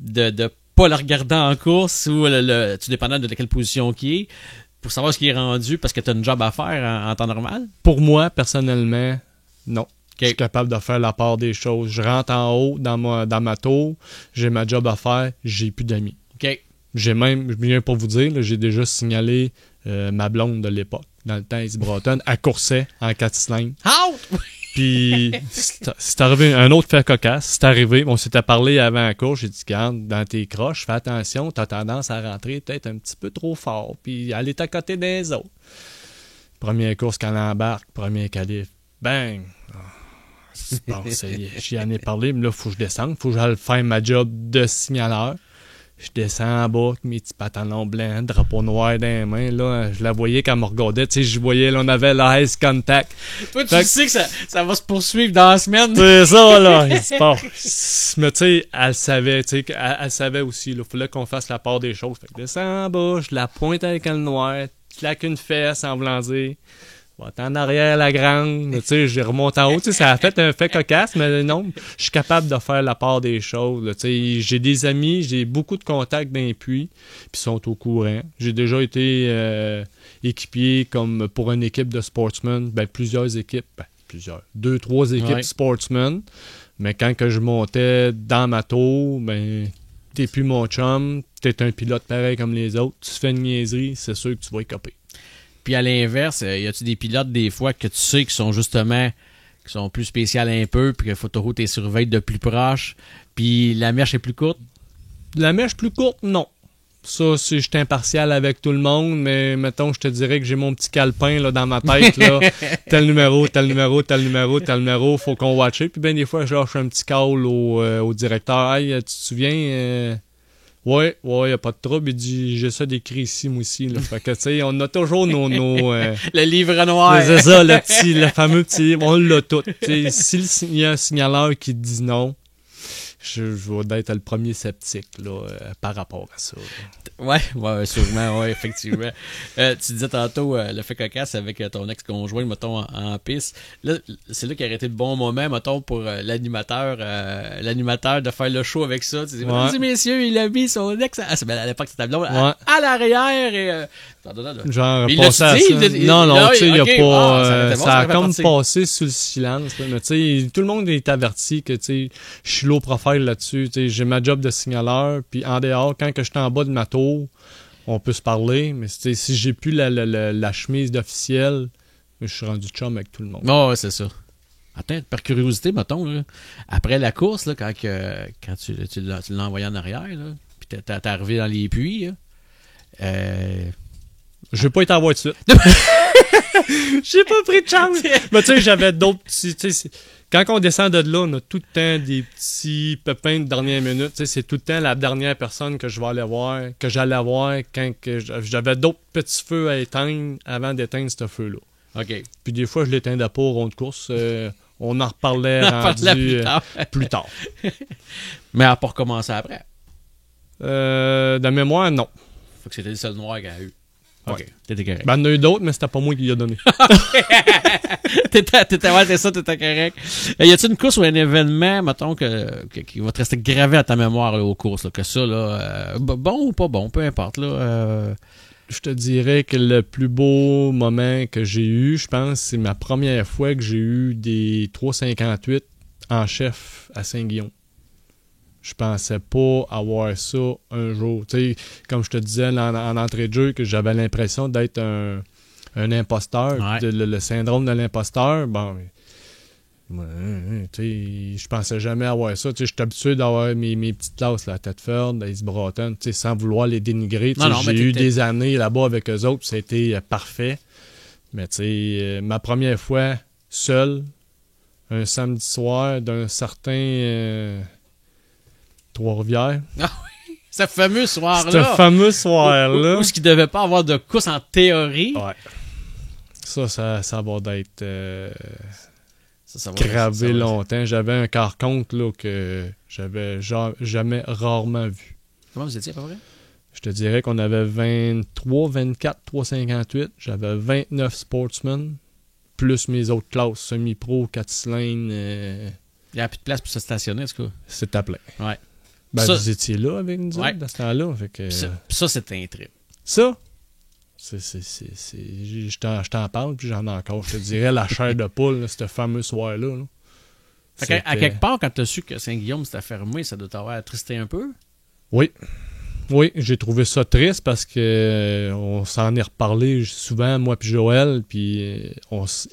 de pas le regarder en course ou tu dépendant de quelle position qu'il est pour savoir ce qui est rendu parce que t'as une job à faire en temps normal? Pour moi, personnellement, non. Okay. Je suis capable de faire la part des choses. Je rentre en haut dans ma tour, j'ai ma job à faire, j'ai plus d'amis. OK. Je viens pour vous dire, là, j'ai déjà signalé ma blonde de l'époque, dans le temps, Izzy Broughton, à Courset, en 4 cylindres. Out! Puis, c'est arrivé, un autre fait cocasse, c'est arrivé, on s'était parlé avant la course, j'ai dit, garde, dans tes croches, fais attention, t'as tendance à rentrer peut-être un petit peu trop fort, puis elle est à côté des autres. Première course qu'elle embarque, premier qualif, bang! Bon, j'y en ai parlé, mais là, faut que je descende. Faut que j'aille faire ma job de signaleur. Je descends en bas, avec mes petits pantalons blancs, drapeau noir dans les mains. Là, je la voyais quand elle me regardait. Tu sais, je voyais, là, on avait l'eyes contact. Toi, tu sais que ça va se poursuivre dans la semaine. C'est ça, là. Mais tu sais, elle savait, tu sais, elle savait aussi. Il fallait qu'on fasse la part des choses. Fait que descends en bas, je la pointe avec le noir, claque une fesse en voulant dire. Va en arrière la grande, tu sais, j'ai remonté en haut, tu sais, ça a fait un fait cocasse, mais non, je suis capable de faire la part des choses, tu sais, j'ai des amis, j'ai beaucoup de contacts dans les puits, puis ils sont au courant. J'ai déjà été équipier comme pour une équipe de sportsmen, plusieurs équipes, 2-3 équipes sportsmen, mais quand que je montais dans ma tour, t'es plus mon chum, t'es un pilote pareil comme les autres, tu fais une niaiserie, c'est sûr que tu vas y copier. Puis à l'inverse, y a-tu des pilotes des fois que tu sais qui sont plus spéciales un peu, puis que Photoro t'es surveille de plus proche, puis la mèche est plus courte? La mèche plus courte, non. Ça, je suis impartial avec tout le monde, mais mettons, je te dirais que j'ai mon petit calepin là, dans ma tête, là, tel numéro, faut qu'on watche. Puis bien des fois, je lâche un petit call au directeur. Hey, tu te souviens... Ouais, y a pas de trouble. Il dit, j'ai ça décrit ici, moi aussi, là. Fait que, tu sais, on a toujours nos le livre noir. C'est ça, le fameux petit, on l'a tout. Tu sais, s'il y a un signaleur qui dit non, je vais être le premier sceptique, là, par rapport à ça. Ouais, sûrement, ouais, effectivement. Tu disais tantôt le fait cocasse avec ton ex-conjoint, mettons, en piste. Là, c'est là qu'il a arrêté le bon moment, mettons, pour l'animateur de faire le show avec ça. Tu dis, mesdames et messieurs, il a mis son ex à l'époque, c'était blonde, à l'arrière et... genre, il passé à ça. Non, tu sais, il y a pas... ça a comme parti. passé sous le silence, là, mais tu sais, tout le monde est averti que, tu sais, je suis low profile là-dessus, tu sais, j'ai ma job de signaleur, puis en dehors, quand que je suis en bas de ma tour, on peut se parler, mais si j'ai plus la chemise d'officiel, je suis rendu chum avec tout le monde. Oh, ouais, c'est ça. Attends, par curiosité, mettons, là, après la course, là, quand tu l'as envoyé en arrière, là, puis t'es arrivé dans les puits, je vais pas été à voir tout de suite. J'ai pas pris de chance. Mais tu sais, j'avais d'autres petits... Quand on descend de là, on a tout le temps des petits pépins de dernière minute. Tu sais, c'est tout le temps la dernière personne que j'allais voir quand que j'avais d'autres petits feux à éteindre avant d'éteindre ce feu-là. OK. Puis des fois, je l'éteindais pas au rond de course. On en reparlait plus tard. Mais elle n'a pas recommencé après. De mémoire, non. Faut que c'était le seul noir qu'elle a eu. OK, ouais. T'étais correct. Ben, il y en a eu d'autres, mais c'était pas moi qui l'ai donné. T'étais correct. Y a-t-il une course ou un événement, mettons, qui va te rester gravé à ta mémoire là, aux courses, là, que ça, là, bon ou pas bon, peu importe, là. Je te dirais que le plus beau moment que j'ai eu, je pense, c'est ma première fois que j'ai eu des 3,58 en chef à Saint-Guillaume. Je pensais pas avoir ça un jour. Tu sais, comme je te disais en entrée de jeu, que j'avais l'impression d'être un imposteur, ouais. le syndrome de l'imposteur. Bon, tu sais, je pensais jamais avoir ça. Tu sais, je suis habitué d'avoir mes petites classes là, à Thetford, à East Broughton, tu sais, sans vouloir les dénigrer. Tu sais, j'ai eu des années là-bas avec eux autres, ça a été parfait. Mais tu sais, ma première fois seul, un samedi soir, d'un certain... Trois-Rivières. Ah oui, ce fameux soir-là. Ce fameux soir-là. Où ce qui devait pas avoir de course en théorie. Ouais. Ça va être ça va gravé longtemps. J'avais un quart-compte là, que j'avais jamais rarement vu. Comment vous étiez à peu près? Je te dirais qu'on avait 23, 24, 358. J'avais 29 sportsmen, plus mes autres classes, semi-pro, 4 cylindres. Il n'y a plus de place pour se stationner, en tout cas. C'est à plein. Ouais. Ben, vous étiez là avec nous autres, à ce temps-là. Fait que, ça, c'était un trip. Ça, je t'en parle, puis j'en ai encore. Je te dirais la chair de poule, là, ce fameux soir-là. Là. Fait à quelque part, quand tu as su que Saint-Guillaume s'était fermé, ça doit t'avoir attristé un peu? Oui. Oui, j'ai trouvé ça triste parce que on s'en est reparlé souvent, moi puis Joël, puis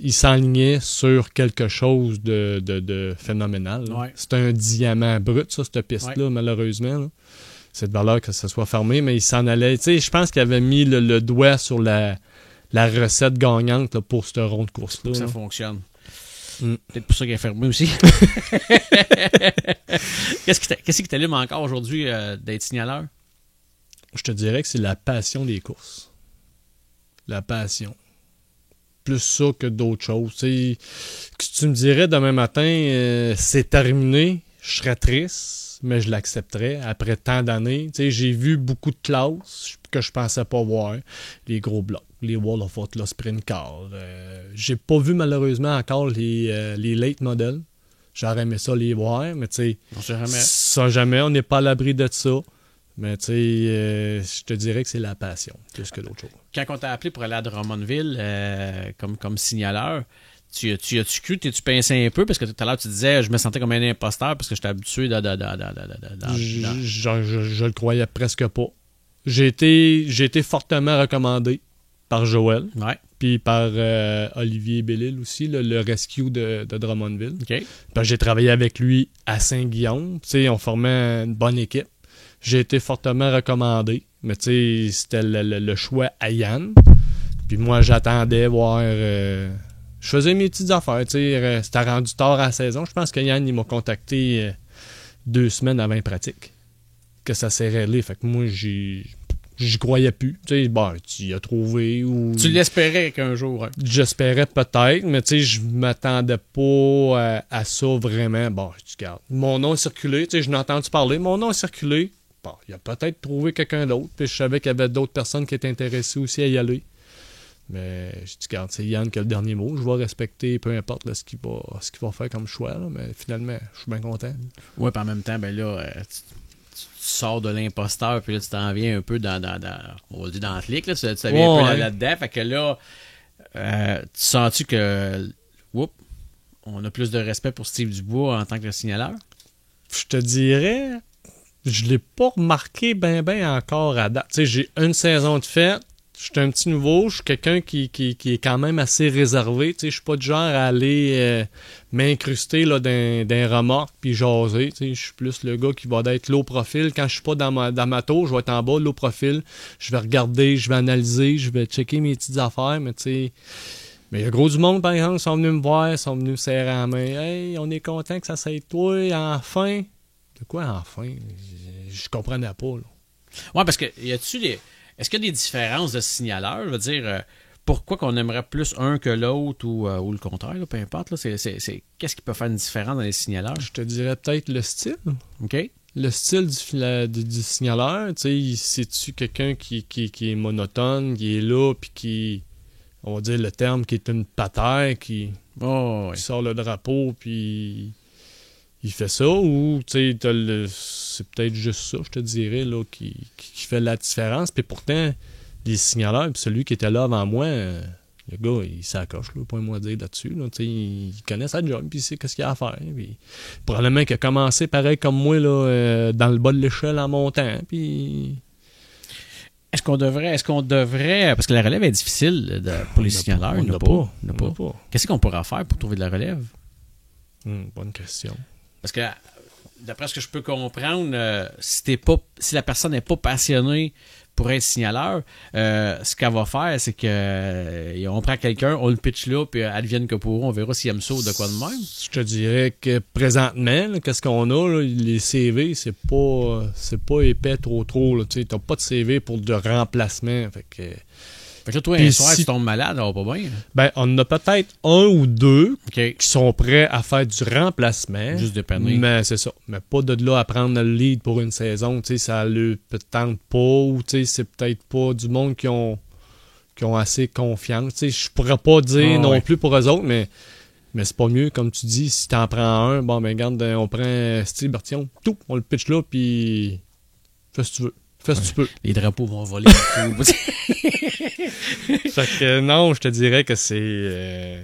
il s'enlignait sur quelque chose de phénoménal. Ouais. C'est un diamant brut, ça, cette piste-là, malheureusement. Là. C'est de valeur que ça soit fermé, mais il s'en allait. Tu sais, je pense qu'il avait mis le doigt sur la recette gagnante là, pour cette ronde course-là. Pour que ça fonctionne. Peut-être pour ça qu'il est fermé aussi. Qu'est-ce qui t'allume encore aujourd'hui d'être signaleur? Je te dirais que c'est la passion des courses. La passion. Plus ça que d'autres choses. T'sais, si tu me dirais demain matin, c'est terminé, je serais triste, mais je l'accepterais après tant d'années. J'ai vu beaucoup de classes que je pensais pas voir. Les gros blocs, les Wall of Atlas Sprint Car. J'ai pas vu malheureusement encore les late models. J'aurais aimé ça les voir, mais tu sais, ça jamais, on n'est pas à l'abri de ça. Mais tu sais, je te dirais que c'est la passion, plus que d'autres choses. Quand on t'a appelé pour aller à Drummondville comme signaleur, tu as-tu cru, t'es-tu pincé un peu? Parce que tout à l'heure, tu disais, je me sentais comme un imposteur parce que j'étais habitué Je le croyais presque pas. J'ai été fortement recommandé par Joël. Ouais. Puis par Olivier Bellil aussi, le rescue de Drummondville. OK. Puis j'ai travaillé avec lui à Saint-Guillaume. Tu sais, on formait une bonne équipe. J'ai été fortement recommandé. Mais tu sais, c'était le choix à Yann. Puis moi, j'attendais voir... je faisais mes petites affaires. Tu sais, c'était rendu tard à la saison. Je pense que Yann, il m'a contacté 2 semaines avant les pratiques. Que ça s'est réglé. Fait que moi, j'y croyais plus. Tu sais, bon, tu y as trouvé ou... Tu l'espérais qu'un jour. Hein. J'espérais peut-être, mais tu sais, je m'attendais pas à ça vraiment. Bon, tu gardes. Mon nom est circulé, tu sais, je n'ai entendu parler. Mon nom est circulé. Bon, il a peut-être trouvé quelqu'un d'autre. Puis je savais qu'il y avait d'autres personnes qui étaient intéressées aussi à y aller. Mais je dis, garde, c'est Yann qui a le dernier mot. Je vais respecter peu importe là, ce qu'il va faire comme choix. Là, mais finalement, je suis bien content. Oui, puis en même temps, ben là, tu sors de l'imposteur, puis là, tu t'en viens un peu dans on va dire dans le clic, là, tu t'en viens un peu là-dedans. Fait que là, tu sens-tu que, on a plus de respect pour Steve Dubois en tant que signaleur? Je te dirais, je l'ai pas remarqué ben encore à date. Tu sais, j'ai une saison de fête. Je suis un petit nouveau, je suis quelqu'un qui est quand même assez réservé. Tu sais, je suis pas du genre à aller m'incruster là, dans remorque puis jaser. Tu sais, je suis plus le gars qui va être low profil. Quand je suis pas dans ma tour, je vais être en bas, low profil. Je vais regarder, je vais analyser, je vais checker mes petites affaires, mais tu sais... Mais il y a gros du monde, par exemple, qui sont venus me voir, sont venus me serrer la main. « Hey, on est content que ça s'aille toi, enfin! » De quoi, enfin? Je comprenais pas, là. Ouais, parce que est-ce qu'il y a des différences de signaleurs? Je veux dire, pourquoi qu'on aimerait plus un que l'autre ou le contraire, là, peu importe. Là, qu'est-ce qui peut faire une différence dans les signaleurs? Je te dirais peut-être le style. OK. Le style du signaleur, tu sais, c'est-tu quelqu'un qui est monotone, qui est là, puis qui, on va dire le terme, qui est une patère, qui sort le drapeau, puis il fait ça, ou tu sais, c'est peut-être juste ça, je te dirais, là, qui fait la différence. Puis pourtant, les signaleurs, puis celui qui était là avant moi, le gars, il s'accroche, là, pas un mot à dire là-dessus. Là, il connaît sa job, puis il sait qu'est-ce qu'il a à faire. Puis, probablement qu'il a commencé pareil comme moi, là, dans le bas de l'échelle en montant, puis... Est-ce qu'on devrait, parce que la relève est difficile pour les signaleurs, on n'a pas. Qu'est-ce qu'on pourra faire pour trouver de la relève? Bonne question. Parce que, d'après ce que je peux comprendre, si la personne n'est pas passionnée pour être signaleur, ce qu'elle va faire, c'est que on prend quelqu'un, on le pitch là, puis advienne que pour eux, on verra s'il aime ça ou de quoi de même. Je te dirais que présentement, là, qu'est-ce qu'on a, là, les CV, c'est pas épais trop. Tu sais, t'as pas de CV pour de remplacement. Fait que là, toi, un soir, tu tombes malade, ça va pas bien. Ben, on a peut-être 1 ou 2 qui sont prêts à faire du remplacement. Juste dépanner. Mais c'est ça. Mais pas de là à prendre le lead pour une saison. Tu sais, ça le peut-être pas, ou tu sais, c'est peut-être pas du monde qui ont assez confiance. Tu sais, je pourrais pas dire non plus pour eux autres, mais c'est pas mieux, comme tu dis, si t'en prends un, bon, ben, regarde, on prend Steve Bertillon, tout, on le pitch là, puis fais ce que tu veux. Fais ce que tu peux. Les drapeaux vont voler partout. Fait que non, je te dirais que c'est...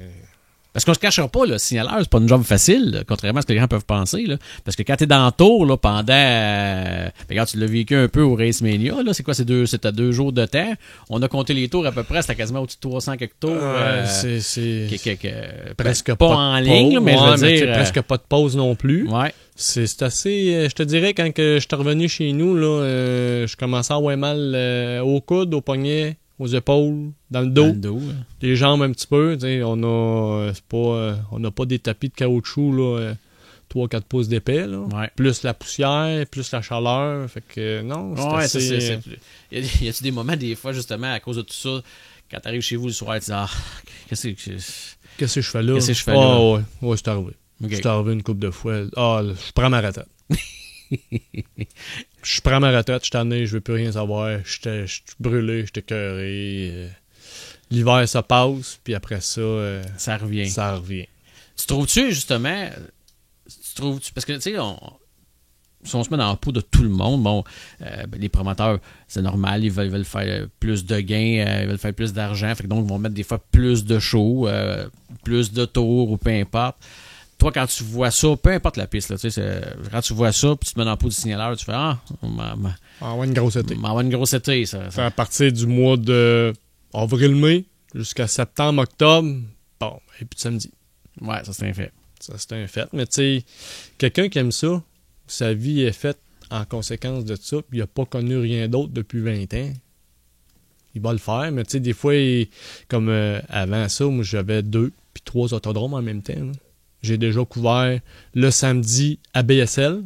Parce qu'on se cachera pas, le signaleur, c'est pas une job facile, là, contrairement à ce que les gens peuvent penser. Là. Parce que quand t'es dans le tour, là, pendant... regarde, tu l'as vécu un peu au Race Mania, là, c'est quoi, c'était 2 jours de temps. On a compté les tours à peu près, c'était quasiment au-dessus de 300 quelques tours. C'est presque pas en ligne, là, mais je veux dire... presque pas de pause non plus. Ouais. C'est assez... je te dirais, quand je suis revenu chez nous, là, je commençais à avoir mal au coude, au poignet, aux épaules, dans le Dans dos, le dos, hein. les jambes un petit peu. T'sais, on n'a pas des tapis de caoutchouc là, 3-4 pouces d'épais. Là. Ouais. Plus la poussière, plus la chaleur. Fait que non, c'est Ouais, assez... ça, y a-tu des moments, des fois, justement, à cause de tout ça, quand t'arrives chez vous le soir, tu dis, qu'est-ce que Qu'est-ce que je fais là? Qu'est-ce que je fais Ah, là? ouais, c'est arrivé. Ok. C'est arrivé une couple de fois. Ah, là, je prends ma retraite. Je prends ma retraite, je suis tanné, je veux plus rien savoir. Je suis brûlé, je suis écœuré. L'hiver, ça passe, puis après ça, ça revient. ça revient. Tu trouves-tu, justement, parce que, tu sais, si on se met dans la peau de tout le monde, bon, les promoteurs, c'est normal, ils veulent faire plus de gains, ils veulent faire plus d'argent, fait que donc ils vont mettre des fois plus de shows, plus de tours ou peu importe. Toi, quand tu vois ça, peu importe la piste, là, tu sais, quand tu vois ça, puis tu te mets dans la peau du signaleur, tu fais Ouais, une grosse été. m'envoie une grosse été, ça. À partir du mois de avril-mai jusqu'à septembre-octobre, bon, et puis de samedi. Ouais, ça c'est un fait. Ça, c'est un fait. Mais tu sais, quelqu'un qui aime ça, sa vie est faite en conséquence de ça, puis il n'a pas connu rien d'autre depuis 20 ans. Il va le faire, mais tu sais, des fois, comme avant ça, moi, j'avais 2 puis 3 autodromes en même temps. Là. J'ai déjà couvert le samedi à BSL,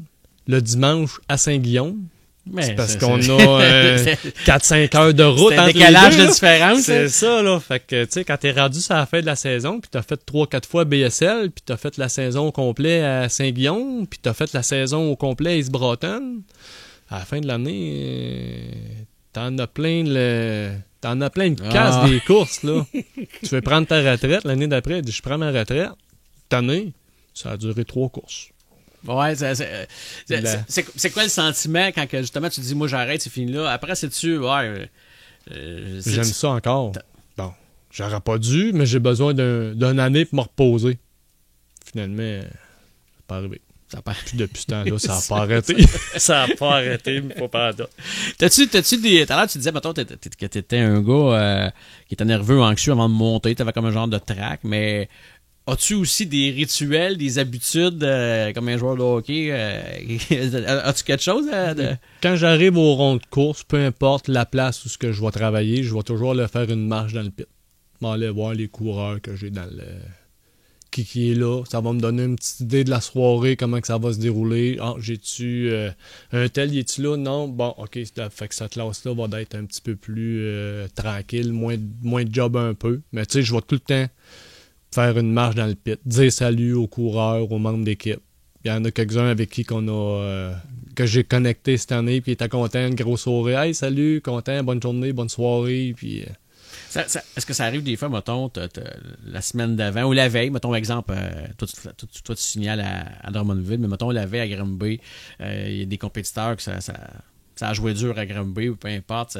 le dimanche à Saint-Guillaume. Mais C'est parce qu'on a 4-5 heures de route c'est un entre décalage les deux, de là. différence. C'est ça, là. Fait que, tu sais, quand t'es rendu sur la fin de la saison, puis t'as fait 3-4 fois BSL, puis t'as fait la saison au complet à Saint-Guillaume, puis t'as fait la saison au complet à East Broughton, à la fin de l'année, t'en as plein une casse des courses, là. Tu veux prendre ta retraite, l'année d'après, tu dis, je prends ma retraite. Cette année, ça a duré 3 courses. Ouais, c'est quoi le sentiment quand que, justement tu dis moi j'arrête, c'est fini là. Après c'est-tu J'aime ça encore. Bon, j'aurais pas dû, mais j'ai besoin d'une année pour me reposer. Finalement, c'est pas arrivé. Puis depuis ce temps-là, ça n'a pas arrêté. Ça n'a pas arrêté, mais faut pas attendre. T'as-tu des. Tout à l'heure, tu disais, mettons, que t'étais un gars qui était nerveux, anxieux avant de monter, t'avais comme un genre de trac, mais as-tu aussi des rituels, des habitudes comme un joueur de hockey? As-tu quelque chose Quand j'arrive au rond de course, peu importe la place où ce que je vais travailler, je vais toujours aller faire une marche dans le pit. Je vais aller voir les coureurs que j'ai dans le... Qui est là. Ça va me donner une petite idée de la soirée, comment que ça va se dérouler. Ah, j'ai-tu un tel, y est-tu là? Non? Bon, OK. Fait que cette classe-là va être un petit peu plus tranquille, moins de job un peu. Mais tu sais, je vais tout le temps faire une marche dans le pit, dire salut aux coureurs, aux membres d'équipe. Il y en a quelques-uns avec qui que j'ai connecté cette année, puis ils étaient contents, une grosse soirée. Hey, salut, content, bonne journée, bonne soirée, puis... Est-ce que ça arrive des fois, mettons, la semaine d'avant, ou la veille, mettons, exemple, toi, tu signales à Drummondville, mais mettons, la veille à Granby, il y a des compétiteurs que ça a joué dur à Granby, ou peu importe.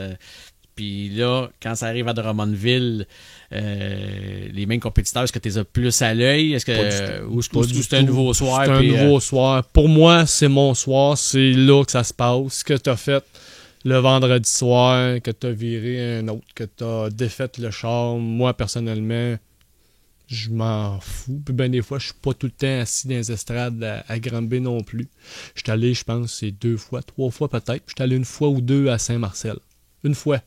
Puis là, quand ça arrive à Drummondville, les mêmes compétiteurs, est-ce que tu les as plus à l'œil? Est-ce que ou c'est un nouveau soir? C'est un nouveau soir. Pour moi, c'est mon soir. C'est là que ça se passe. Ce que tu as fait le vendredi soir, que tu as viré un autre, que tu as défait le char. Moi, personnellement, je m'en fous. Puis ben des fois, je suis pas tout le temps assis dans les estrades à Granby non plus. Je suis allé, je pense, c'est 2 fois, 3 fois peut-être. Je suis allé 1 fois ou 2 à Saint-Marcel. 1 fois.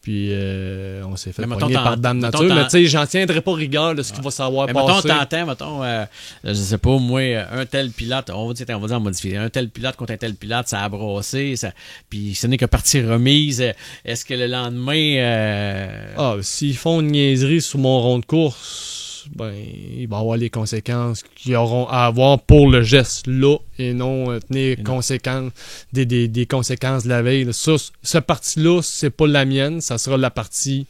Puis on s'est fait pogner par Dame Nature. Mais tu sais, j'en tiendrai pas rigueur de ce qu'il va savoir passer. Mettons, je sais pas, moi, un tel pilote, on va dire en modifié, un tel pilote contre un tel pilote, ça a brossé, puis ce n'est que partie remise. Est-ce que le lendemain... s'ils font une niaiserie sur mon rond de course, ben, il va y avoir les conséquences qu'ils auront à avoir pour le geste là, et non tenir conséquences, des conséquences de la veille. Là. Ça, cette partie-là, c'est pas la mienne, ça sera la partie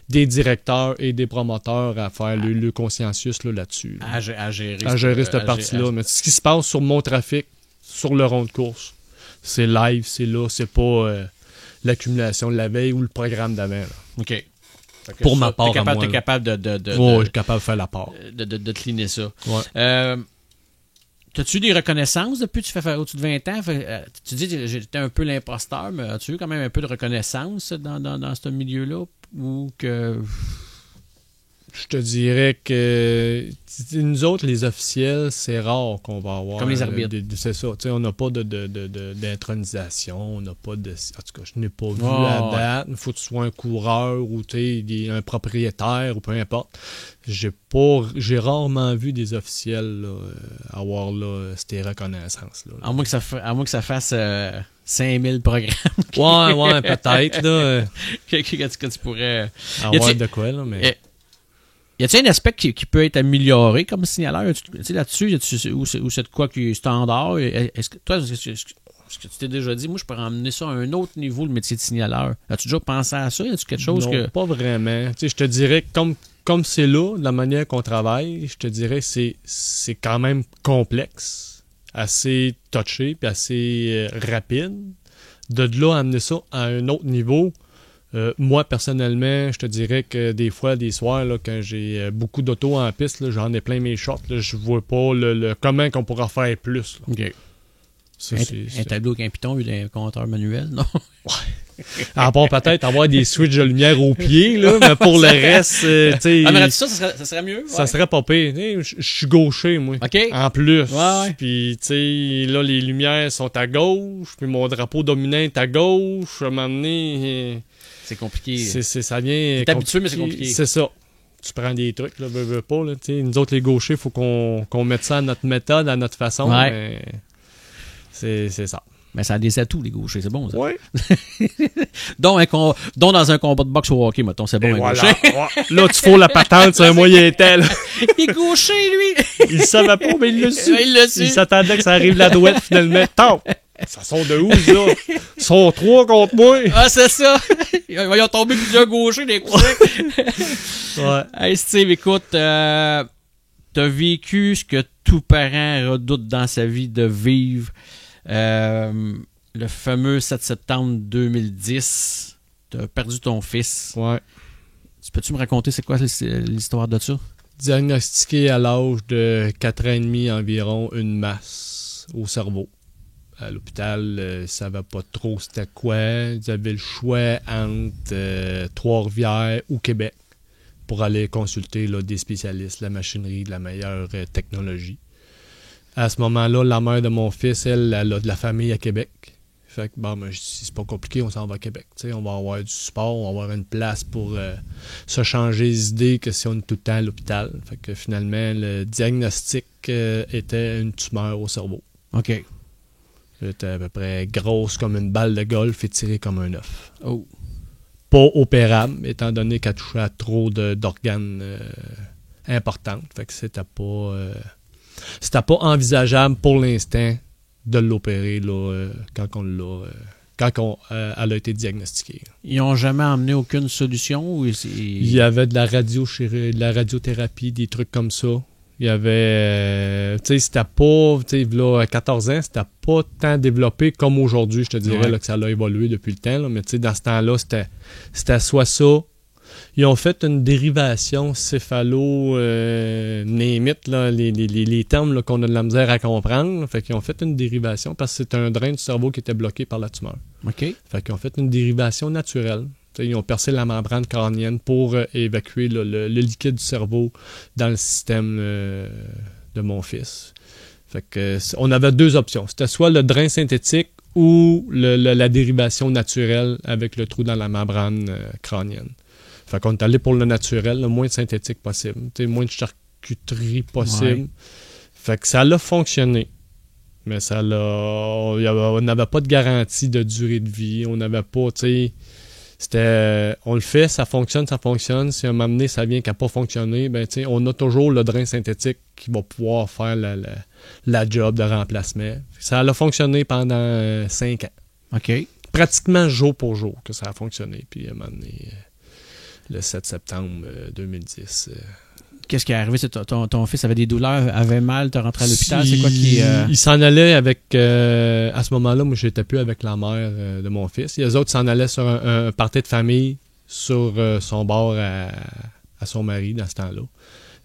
des directeurs et des promoteurs à faire le consciencieux là-dessus. Là. À gérer cette partie-là. Mais ce qui se passe sur mon trafic, sur le rond de course, c'est live, c'est là, c'est pas l'accumulation de la veille ou le programme d'avant. Là. OK. Pour ma part, t'es capable je suis capable de faire la part. De cleaner ça. Ouais. T'as-tu des reconnaissances depuis que tu fais au-dessus de 20 ans? Tu dis que j'étais un peu l'imposteur, mais as-tu eu quand même un peu de reconnaissance dans ce milieu-là? Ou que... Je te dirais que nous autres, les officiels, c'est rare qu'on va avoir. Comme les arbitres. C'est ça. On n'a pas d'intronisation. On n'a pas de. En tout cas, je n'ai pas vu Oh, à date. Il faut que tu sois un coureur ou un propriétaire ou peu importe. J'ai rarement vu des officiels là, avoir là, ces reconnaissances-là. À moins que ça fasse 5000 programmes. Ouais, peut-être. Là, que tu pourrais. avoir de quoi, là, mais. Y a-t-il un aspect qui peut être amélioré comme signaleur? Tu sais, là-dessus, ou c'est de quoi qui est standard? Est-ce que toi, est-ce que tu t'es déjà dit, moi, je pourrais emmener ça à un autre niveau, le métier de signaleur? As-tu déjà pensé à ça? Y a-tu quelque chose non, que. pas vraiment. Tu sais, je te dirais que comme c'est là, de la manière qu'on travaille, je te dirais que c'est quand même complexe, assez touché, puis assez rapide. De là, amener ça à un autre niveau. Moi, personnellement, je te dirais que des fois, des soirs, là, quand j'ai beaucoup d'auto en piste, là, j'en ai plein mes shorts, là, je vois pas comment qu'on pourra faire plus. Là. OK. Ça, Un tableau avec un piton et un compteur manuel, non? À part peut-être avoir des switches de lumière au pied, là, mais pour le reste, tu sais. Ah, mais ça serait mieux? Ça serait pas pire. Je suis gaucher, moi. OK. En plus. Ouais. Puis, tu sais, là, les lumières sont à gauche, puis mon drapeau dominant est à gauche. À un moment donné, c'est compliqué. Ça vient. T'es habitué, mais c'est compliqué. C'est ça. Tu prends des trucs, là, veux pas, là. Tu sais, nous autres, les gauchers, il faut qu'on mette ça à notre méthode, à notre façon. Ouais. Mais c'est ça. Mais ça a des atouts, les gauchers, c'est bon, ça. Ouais. dont dans un combat de boxe au hockey, mettons, c'est bon, un voilà. gaucher. Ouais. Là, tu fous la patente sur un moyen tel. Il est gaucher, lui! Il savait pas, mais il l'a su. Il l'a su. Il s'attendait que ça arrive la douette, finalement. Tant! Ça sort de où, là? Ils sont 3 contre moi. Ah, c'est ça! Ils ont tombé plusieurs gauchers, des coussins. Ouais. Hey, Steve, écoute, t'as vécu ce que tout parent redoute dans sa vie de vivre. Le fameux 7 septembre 2010. T'as perdu ton fils. Ouais. Peux-tu me raconter c'est quoi l'histoire de ça? Diagnostiqué à l'âge de 4 ans et demi environ, une masse au cerveau. À l'hôpital, ils ne savaient pas trop c'était quoi. Ils avaient le choix entre Trois-Rivières ou Québec pour aller consulter là, des spécialistes, la machinerie, de la meilleure technologie. À ce moment-là, la mère de mon fils, elle a de la famille à Québec. Fait que, bon, je dis, c'est pas compliqué, on s'en va à Québec. T'sais, on va avoir du support, on va avoir une place pour se changer les idées que si on est tout le temps à l'hôpital. Fait que finalement, le diagnostic était une tumeur au cerveau. OK. Elle était à peu près grosse comme une balle de golf et tirée comme un œuf. Oh. Pas opérable, étant donné qu'elle touchait à trop d'organes importants. Fait que c'était pas envisageable pour l'instant de l'opérer là, quand elle a été diagnostiquée. Ils n'ont jamais emmené aucune solution? Il y avait de la radiothérapie, des trucs comme ça. Il y avait... tu sais, c'était pas... Tu sais, là, à 14 ans, c'était pas tant développé comme aujourd'hui, je te dirais, là, que ça a évolué depuis le temps. Là, mais tu sais, dans ce temps-là, c'était soit ça. Ils ont fait une dérivation céphalo-némite, là, les termes là, qu'on a de la misère à comprendre. Là, fait qu'ils ont fait une dérivation parce que c'est un drain du cerveau qui était bloqué par la tumeur. OK. Fait qu'ils ont fait une dérivation naturelle. Ils ont percé la membrane crânienne pour évacuer le liquide du cerveau dans le système de mon fils. Fait que on avait 2 options. C'était soit le drain synthétique ou la dérivation naturelle avec le trou dans la membrane crânienne. Fait qu'on est allé pour le naturel, le moins de synthétique possible. Moins de charcuterie possible. Ouais. Fait que ça a fonctionné. Mais on n'avait pas de garantie de durée de vie. On n'avait pas, on le fait, ça fonctionne. Si à un moment donné, ça vient qu'à pas fonctionner, ben, on a toujours le drain synthétique qui va pouvoir faire la job de remplacement. Ça a fonctionné pendant 5 ans. OK. Pratiquement jour pour jour que ça a fonctionné. Puis à un moment donné, le 7 septembre 2010... Qu'est-ce qui est arrivé? Ton fils avait des douleurs, avait mal, t'es rentré à l'hôpital? C'est quoi qui... Il s'en allait avec... à ce moment-là, moi, j'étais plus avec la mère de mon fils. Les autres s'en allaient sur un party de famille sur son bord à son mari dans ce temps-là.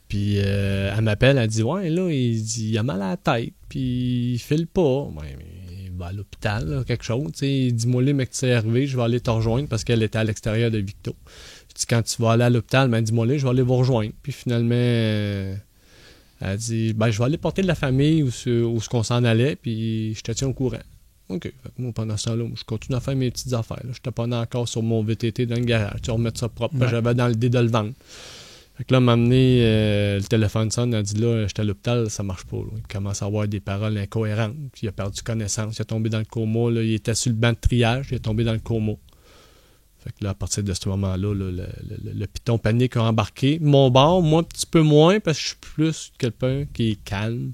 Puis elle m'appelle, elle dit « Ouais, là, il a mal à la tête, puis il file pas. Ouais, mais il va à l'hôpital, là, quelque chose. Il dit « Moi, là, mec, tu sais arrivé, je vais aller te rejoindre parce qu'elle était à l'extérieur de Victo. » Je dis, quand tu vas aller à l'hôpital, ben dis-moi là, je vais aller vous rejoindre. Puis finalement, elle dit, ben je vais aller porter de la famille où ce qu'on s'en allait, puis je te tiens au courant. OK. Fait que moi, pendant ce temps-là, je continue à faire mes petites affaires. Je n'étais pas encore sur mon VTT dans le garage. Tu vas remettre ça propre. Ouais. J'avais dans l'idée de le vendre. Fait que là, m'a amené le téléphone sonne, elle a dit là, j'étais à l'hôpital, ça marche pas. Là. Il commence à avoir des paroles incohérentes. Puis il a perdu connaissance. Il est tombé dans le coma. Là. Il était sur le banc de triage. Il est tombé dans le coma. Fait que là, à partir de ce moment-là, le piton panique a embarqué. Mon bord, moi, un petit peu moins, parce que je suis plus quelqu'un qui est calme,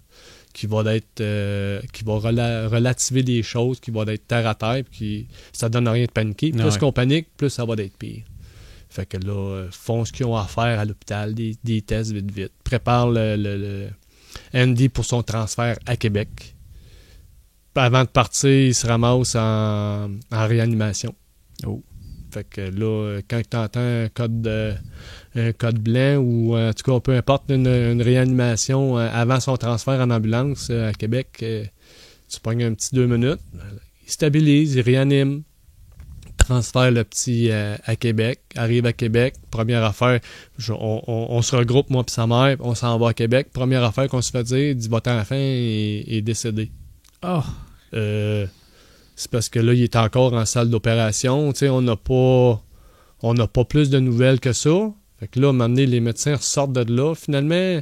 qui va relativer des choses, qui va être terre à terre, puis ça donne rien de paniquer. Plus qu'on panique, plus ça va être pire. Fait que là, font ce qu'ils ont à faire à l'hôpital, des tests vite. Prépare le Andy pour son transfert à Québec. Avant de partir, il se ramasse en réanimation. Oh. Fait que là, quand tu entends un code blanc ou en tout cas, peu importe, une réanimation avant son transfert en ambulance à Québec, tu pognes un petit 2 minutes, il stabilise, il réanime, transfère le petit à Québec, arrive à Québec, première affaire, on se regroupe, moi et sa mère, on s'en va à Québec, première affaire qu'on se fait dire, il dit votre enfant est décédé. Oh. C'est parce que là, il est encore en salle d'opération. Tu sais, on n'a pas plus de nouvelles que ça. Fait que là, à un moment donné, les médecins ressortent de là. Finalement,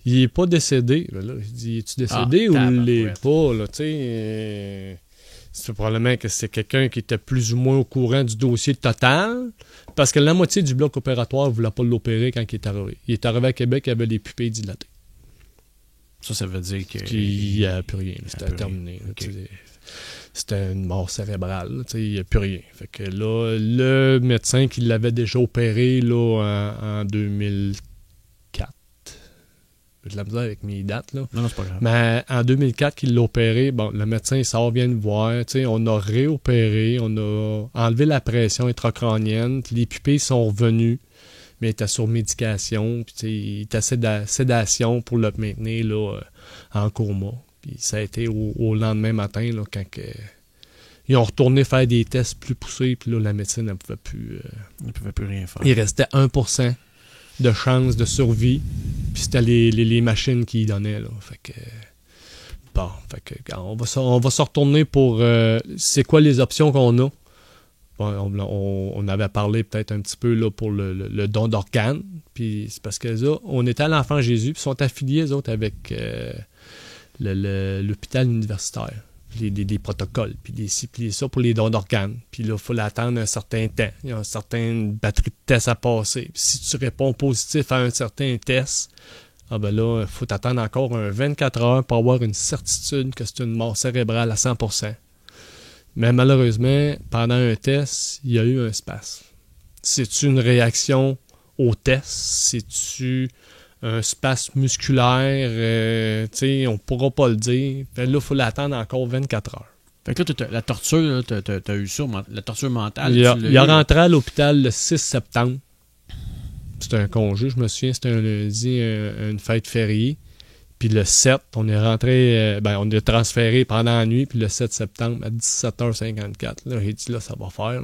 il n'est pas décédé. Ben là, il dit, es-tu décédé ou il l'est pas? Là, tu sais, c'est probablement que c'est quelqu'un qui était plus ou moins au courant du dossier total. Parce que la moitié du bloc opératoire ne voulait pas l'opérer quand il est arrivé. Il est arrivé à Québec, il avait les pupilles dilatées. Ça veut dire qu'il n'y a plus rien. C'était terminé. Okay. C'était une mort cérébrale. Il n'y a plus rien. Fait que là, le médecin qui l'avait déjà opéré là, en 2004, j'ai de la misère avec mes dates. Là. Non, c'est pas grave. Mais en 2004 qu'il l'a opéré, bon, le médecin il sort, vient nous voir. On a réopéré, on a enlevé la pression intracrânienne, les pupilles sont revenues, mais il était sur médication, puis il était sédation pour le maintenir là, en coma. Puis ça a été au lendemain matin, là, quand ils ont retourné faire des tests plus poussés, puis là, la médecine ne pouvait plus... Il ne pouvait plus rien faire. Il restait 1% de chance de survie, puis c'était les machines qui y donnaient, là. Fait que... Bon, fait que, on va se retourner pour... c'est quoi les options qu'on a? Bon, on avait parlé peut-être un petit peu là, pour le don d'organes, puis c'est parce que là, on était à l'Enfant Jésus, puis ils sont affiliés, eux autres, avec... l'hôpital universitaire, des protocoles, puis ça pour les dons d'organes. Puis là, il faut l'attendre un certain temps. Il y a une certaine batterie de tests à passer. Puis si tu réponds positif à un certain test, ben là, il faut t'attendre encore 24 heures pour avoir une certitude que c'est une mort cérébrale à 100%. Mais malheureusement, pendant un test, il y a eu un spasme. C'est-tu une réaction au test? C'est-tu un spasme musculaire, on ne pourra pas le dire. Là, il faut l'attendre encore 24 heures. Fait que là, la torture, tu as eu ça, la torture mentale. Il a rentré à l'hôpital le 6 septembre. C'était un congé, je me souviens, c'était un lundi, une fête fériée. Puis le 7, on est rentré, on est transféré pendant la nuit, puis le 7 septembre à 17h54. Là, j'ai dit, là, ça va faire.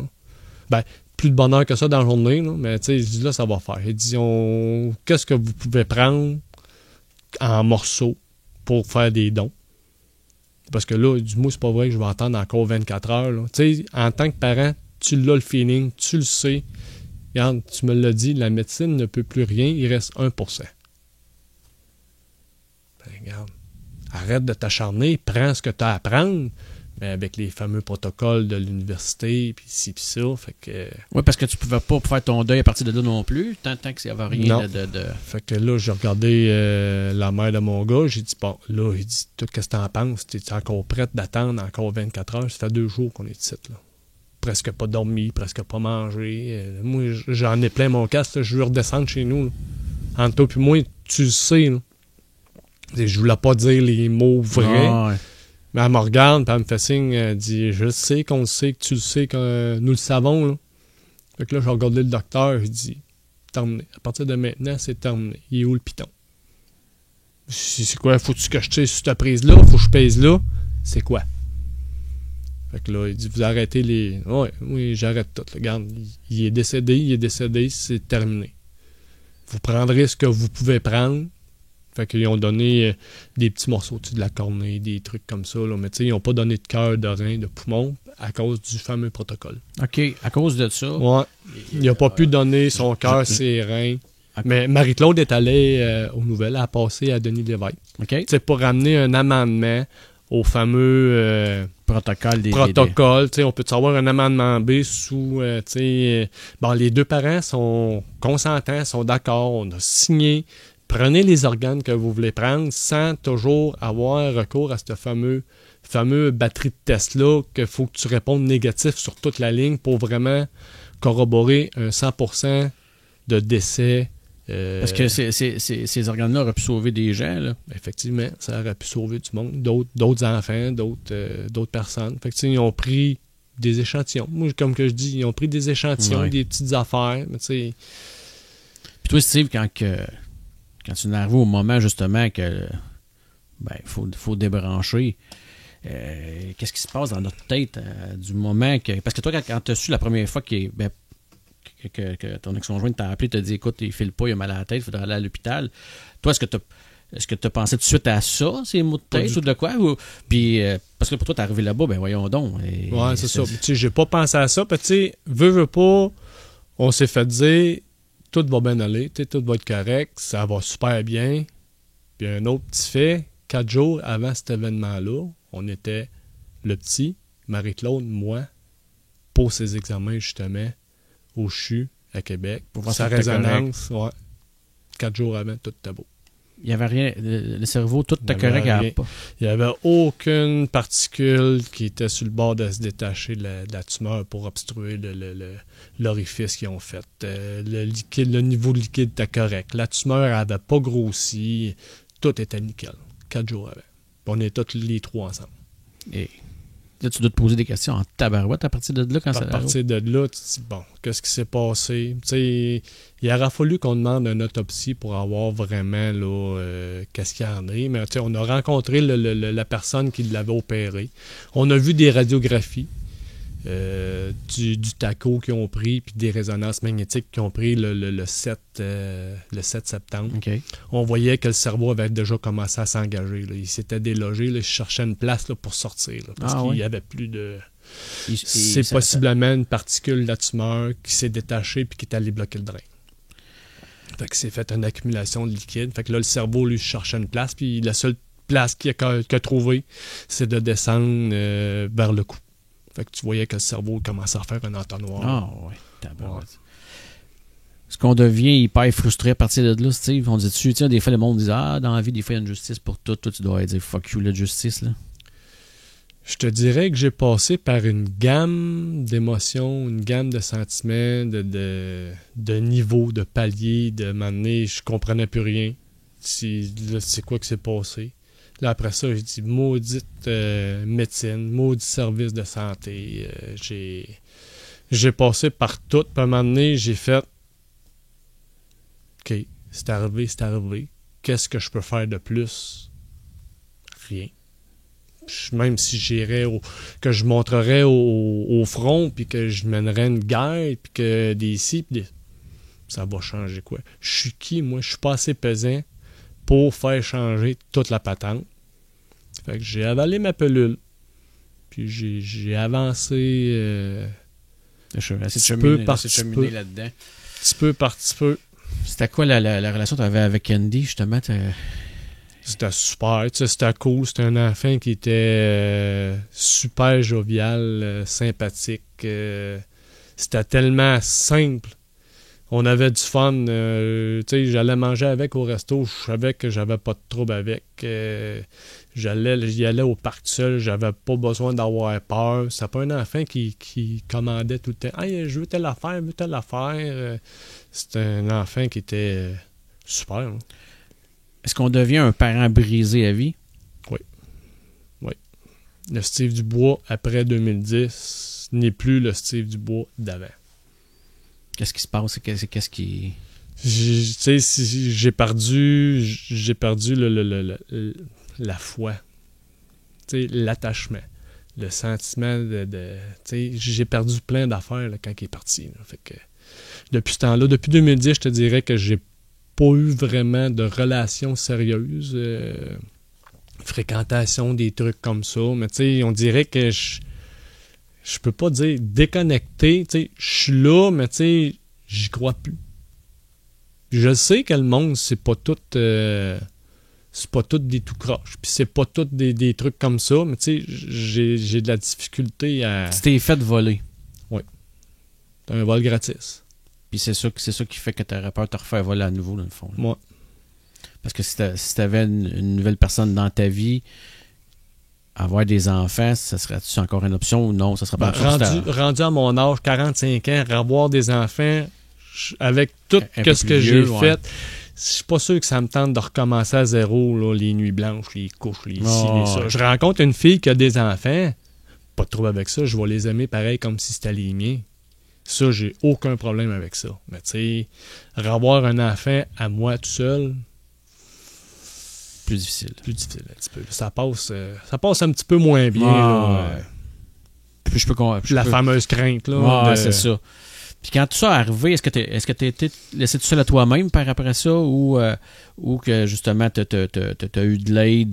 Là. Plus de bonheur que ça dans la journée, là, mais il dit là, ça va faire. Il dit qu'est-ce que vous pouvez prendre en morceaux pour faire des dons? Parce que là, du moins, c'est pas vrai que je vais attendre encore 24 heures. Là. En tant que parent, tu l'as le feeling, tu le sais. Regarde, tu me l'as dit, la médecine ne peut plus rien, il reste 1%. Regarde, arrête de t'acharner, prends ce que tu as à prendre. Mais avec les fameux protocoles de l'université, puis ci, puis ça, fait que... Oui, parce que tu pouvais pas faire ton deuil à partir de là non plus, tant qu'il n'y avait rien de... Fait que là, j'ai regardé la mère de mon gars, j'ai dit, bon, là, il dit, tout qu'est-ce que t'en penses? T'es encore prête d'attendre encore 24 heures? Ça fait 2 jours qu'on est ici, là. Presque pas dormi, presque pas mangé. Moi, j'en ai plein mon casque, là, je veux redescendre chez nous, là. Entre toi puis moi, tu le sais, là. Je voulais pas dire les mots vrais. Ah, ouais. Mais elle me regarde, et elle me fait signe, elle dit « Je sais qu'on le sait, que tu le sais, que nous le savons. » là. Fait que là, j'ai regardé le docteur, je dis « Terminé. À partir de maintenant, c'est terminé. Il est où le piton? » C'est quoi? Faut-tu que je tire sur cette prise-là? Faut que je pèse là? C'est quoi? Fait que là, il dit, vous arrêtez les... Ouais, oui, j'arrête tout. Regarde, il est décédé, c'est terminé. Vous prendrez ce que vous pouvez prendre. Fait qu'ils ont donné des petits morceaux de la cornée, des trucs comme ça. Là. Mais tu sais, ils n'ont pas donné de cœur, de rein, de poumon à cause du fameux protocole. OK, à cause de ça. Ouais. Il n'a pas pu donner son cœur, ses reins. Okay. Mais Marie-Claude est allée aux nouvelles, elle a passé à Denis Lévesque. OK. C'est pour ramener un amendement au fameux protocole. On peut savoir un amendement B sous... les deux parents sont consentants, sont d'accord, on a signé. Prenez les organes que vous voulez prendre sans toujours avoir recours à ce fameux batterie de test-là qu'il faut que tu répondes négatif sur toute la ligne pour vraiment corroborer un 100% de décès. Parce que ces organes-là auraient pu sauver des gens. Là. Effectivement, ça aurait pu sauver du monde, d'autres enfants, d'autres personnes. Fait que, ils ont pris des échantillons. Moi, comme que je dis, ils ont pris des échantillons, des petites affaires. Mais puis toi, Steve, quand tu es arrivé au moment justement que faut débrancher, qu'est-ce qui se passe dans notre tête du moment que... Parce que toi, quand tu as su la première fois que ton ex-conjoint t'a appelé, t'a dit écoute, il file pas, il a mal à la tête, il faudra aller à l'hôpital. Toi, est-ce que tu as pensé tout de suite à ça, ces mots de tête ou de quoi? Puis, parce que pour toi, t'es arrivé là-bas, voyons donc. Ouais, c'est ça. J'ai pas pensé à ça. Puis, tu sais, veux pas, on s'est fait dire tout va bien aller, tout va être correct, ça va super bien. Puis, un autre petit fait, 4 jours avant cet événement-là, on était le petit, Marie-Claude, moi, pour ses examens, justement, au CHU, à Québec. Pour voir sa résonance, 4 jours avant, tout était beau. Il n'y avait rien, le cerveau, tout était correct. Il n'y avait aucune particule qui était sur le bord de se détacher de la tumeur pour obstruer l'orifice qu'ils ont fait. Le niveau de liquide était correct. La tumeur n'avait pas grossi. Tout était nickel. 4 jours avant. On est tous les 3 ensemble. Et là, tu dois te poser des questions en tabarouette à partir de là. À partir de là, tu te dis, bon, qu'est-ce qui s'est passé? Tu sais, il aurait fallu qu'on demande une autopsie pour avoir vraiment là, qu'est-ce qu'il y en a. Mais tu sais, on a rencontré la personne qui l'avait opéré. On a vu des radiographies du taco qu'ils ont pris, puis des résonances magnétiques qu'ils ont pris le 7 septembre. Okay. On voyait que le cerveau avait déjà commencé à s'engager. Là. Il s'était délogé, là, il cherchait une place là, pour sortir, là, parce qu'il n'y avait plus de... C'est possiblement une particule de la tumeur qui s'est détachée puis qui est allée bloquer le drain. Fait que c'est fait une accumulation de liquide. Fait que là, le cerveau, lui, cherchait une place, puis la seule place qu'il a trouvée, c'est de descendre vers le cou. Fait que tu voyais que le cerveau commençait à faire un entonnoir. Ah oui, tabarouette. Est-ce qu'on devient hyper frustré à partir de là, Steve? On dit-tu, des fois, le monde dit dans la vie, des fois, il y a une justice pour tout. Toi, tu dois dire fuck you, la justice, là. Je te dirais que j'ai passé par une gamme d'émotions, une gamme de sentiments, de niveaux, de paliers, de m'amener, je comprenais plus rien. C'est quoi que c'est passé? Là, après ça, j'ai dit maudite médecine, maudit service de santé. J'ai passé par tout. Puis à un moment donné, j'ai fait OK, c'est arrivé. Qu'est-ce que je peux faire de plus? Rien. Même si j'irais que je montrerais au front, puis que je mènerais une guerre, puis que ça va changer quoi? Je suis qui, moi? Je suis pas assez pesant pour faire changer toute la patente. Fait que j'ai avalé ma pilule. Puis j'ai avancé petit peu par petit peu là-dedans. Petit peu par petit peu. C'était quoi la relation que tu avais avec Andy, justement? C'était super, c'était cool. C'était un enfant qui était super jovial, sympathique. C'était tellement simple. On avait du fun. J'allais manger avec au resto. Je savais que j'avais pas de trouble avec. J'y allais au parc seul. J'avais pas besoin d'avoir peur. C'était pas un enfant qui commandait tout le temps. Hey, je veux telle affaire, C'était un enfant qui était super. Hein. Est-ce qu'on devient un parent brisé à vie? Oui. Le Steve Dubois, après 2010, n'est plus le Steve Dubois d'avant. Qu'est-ce qui se passe? Qu'est-ce qui... J'ai perdu la foi. L'attachement. le sentiment tu sais, j'ai perdu plein d'affaires là, quand il est parti. Là. Fait que, depuis ce temps-là, depuis 2010, je te dirais que j'ai pas eu vraiment de relations sérieuses. Fréquentation, des trucs comme ça. Mais tu sais, on dirait que je peux pas dire déconnecté. Tu sais, je suis là, mais tu sais, j'y crois plus. Je sais que le monde, c'est pas tout des tout croches. Puis c'est pas tout des trucs comme ça. Mais tu sais, j'ai de la difficulté à... Tu t'es fait voler. Oui. C'est un vol gratis. Puis c'est ça qui fait que t'aurais peur de te refaire voler à nouveau, dans le fond. Là. Moi. Parce que si t'avais une nouvelle personne dans ta vie, avoir des enfants, ça serait-tu encore une option ou non? Ça serait pas rendu à mon âge, 45 ans, avoir des enfants, avec tout ce que j'ai fait, je suis pas sûr que ça me tente de recommencer à zéro, là, les nuits blanches, les couches, les ci, les ça. Je rencontre une fille qui a des enfants, pas de trouble avec ça, je vais les aimer pareil comme si c'était les miens. Ça, j'ai aucun problème avec ça. Mais tu sais, avoir un enfant à moi tout seul... Plus difficile un petit peu. Ça passe un petit peu moins bien. Là. Puis la fameuse crainte. Là, c'est ça. Puis quand tout ça est arrivé, est-ce que tu as été laissé tout seul à toi-même par après ça ou que justement tu as eu de l'aide,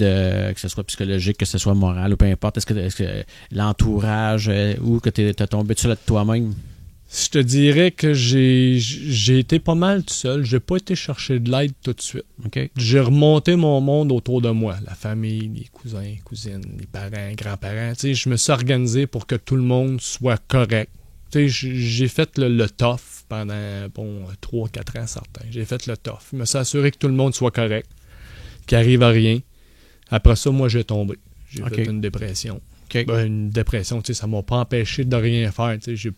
que ce soit psychologique, que ce soit moral ou peu importe, est-ce que l'entourage ou que tu as tombé tout seul à toi-même? Je te dirais que j'ai été pas mal tout seul. J'ai pas été chercher de l'aide tout de suite. Okay. J'ai remonté mon monde autour de moi. La famille, les cousins, cousines, les parents, grands-parents. Tu sais, je me suis organisé pour que tout le monde soit correct. Tu sais, j'ai fait le tough pendant 3-4 ans certains. J'ai fait le tough. Je me suis assuré que tout le monde soit correct, qu'il arrive à rien. Après ça, moi, j'ai tombé. J'ai fait une dépression. Okay. Une dépression, tu sais, ça m'a pas empêché de rien faire. Tu sais,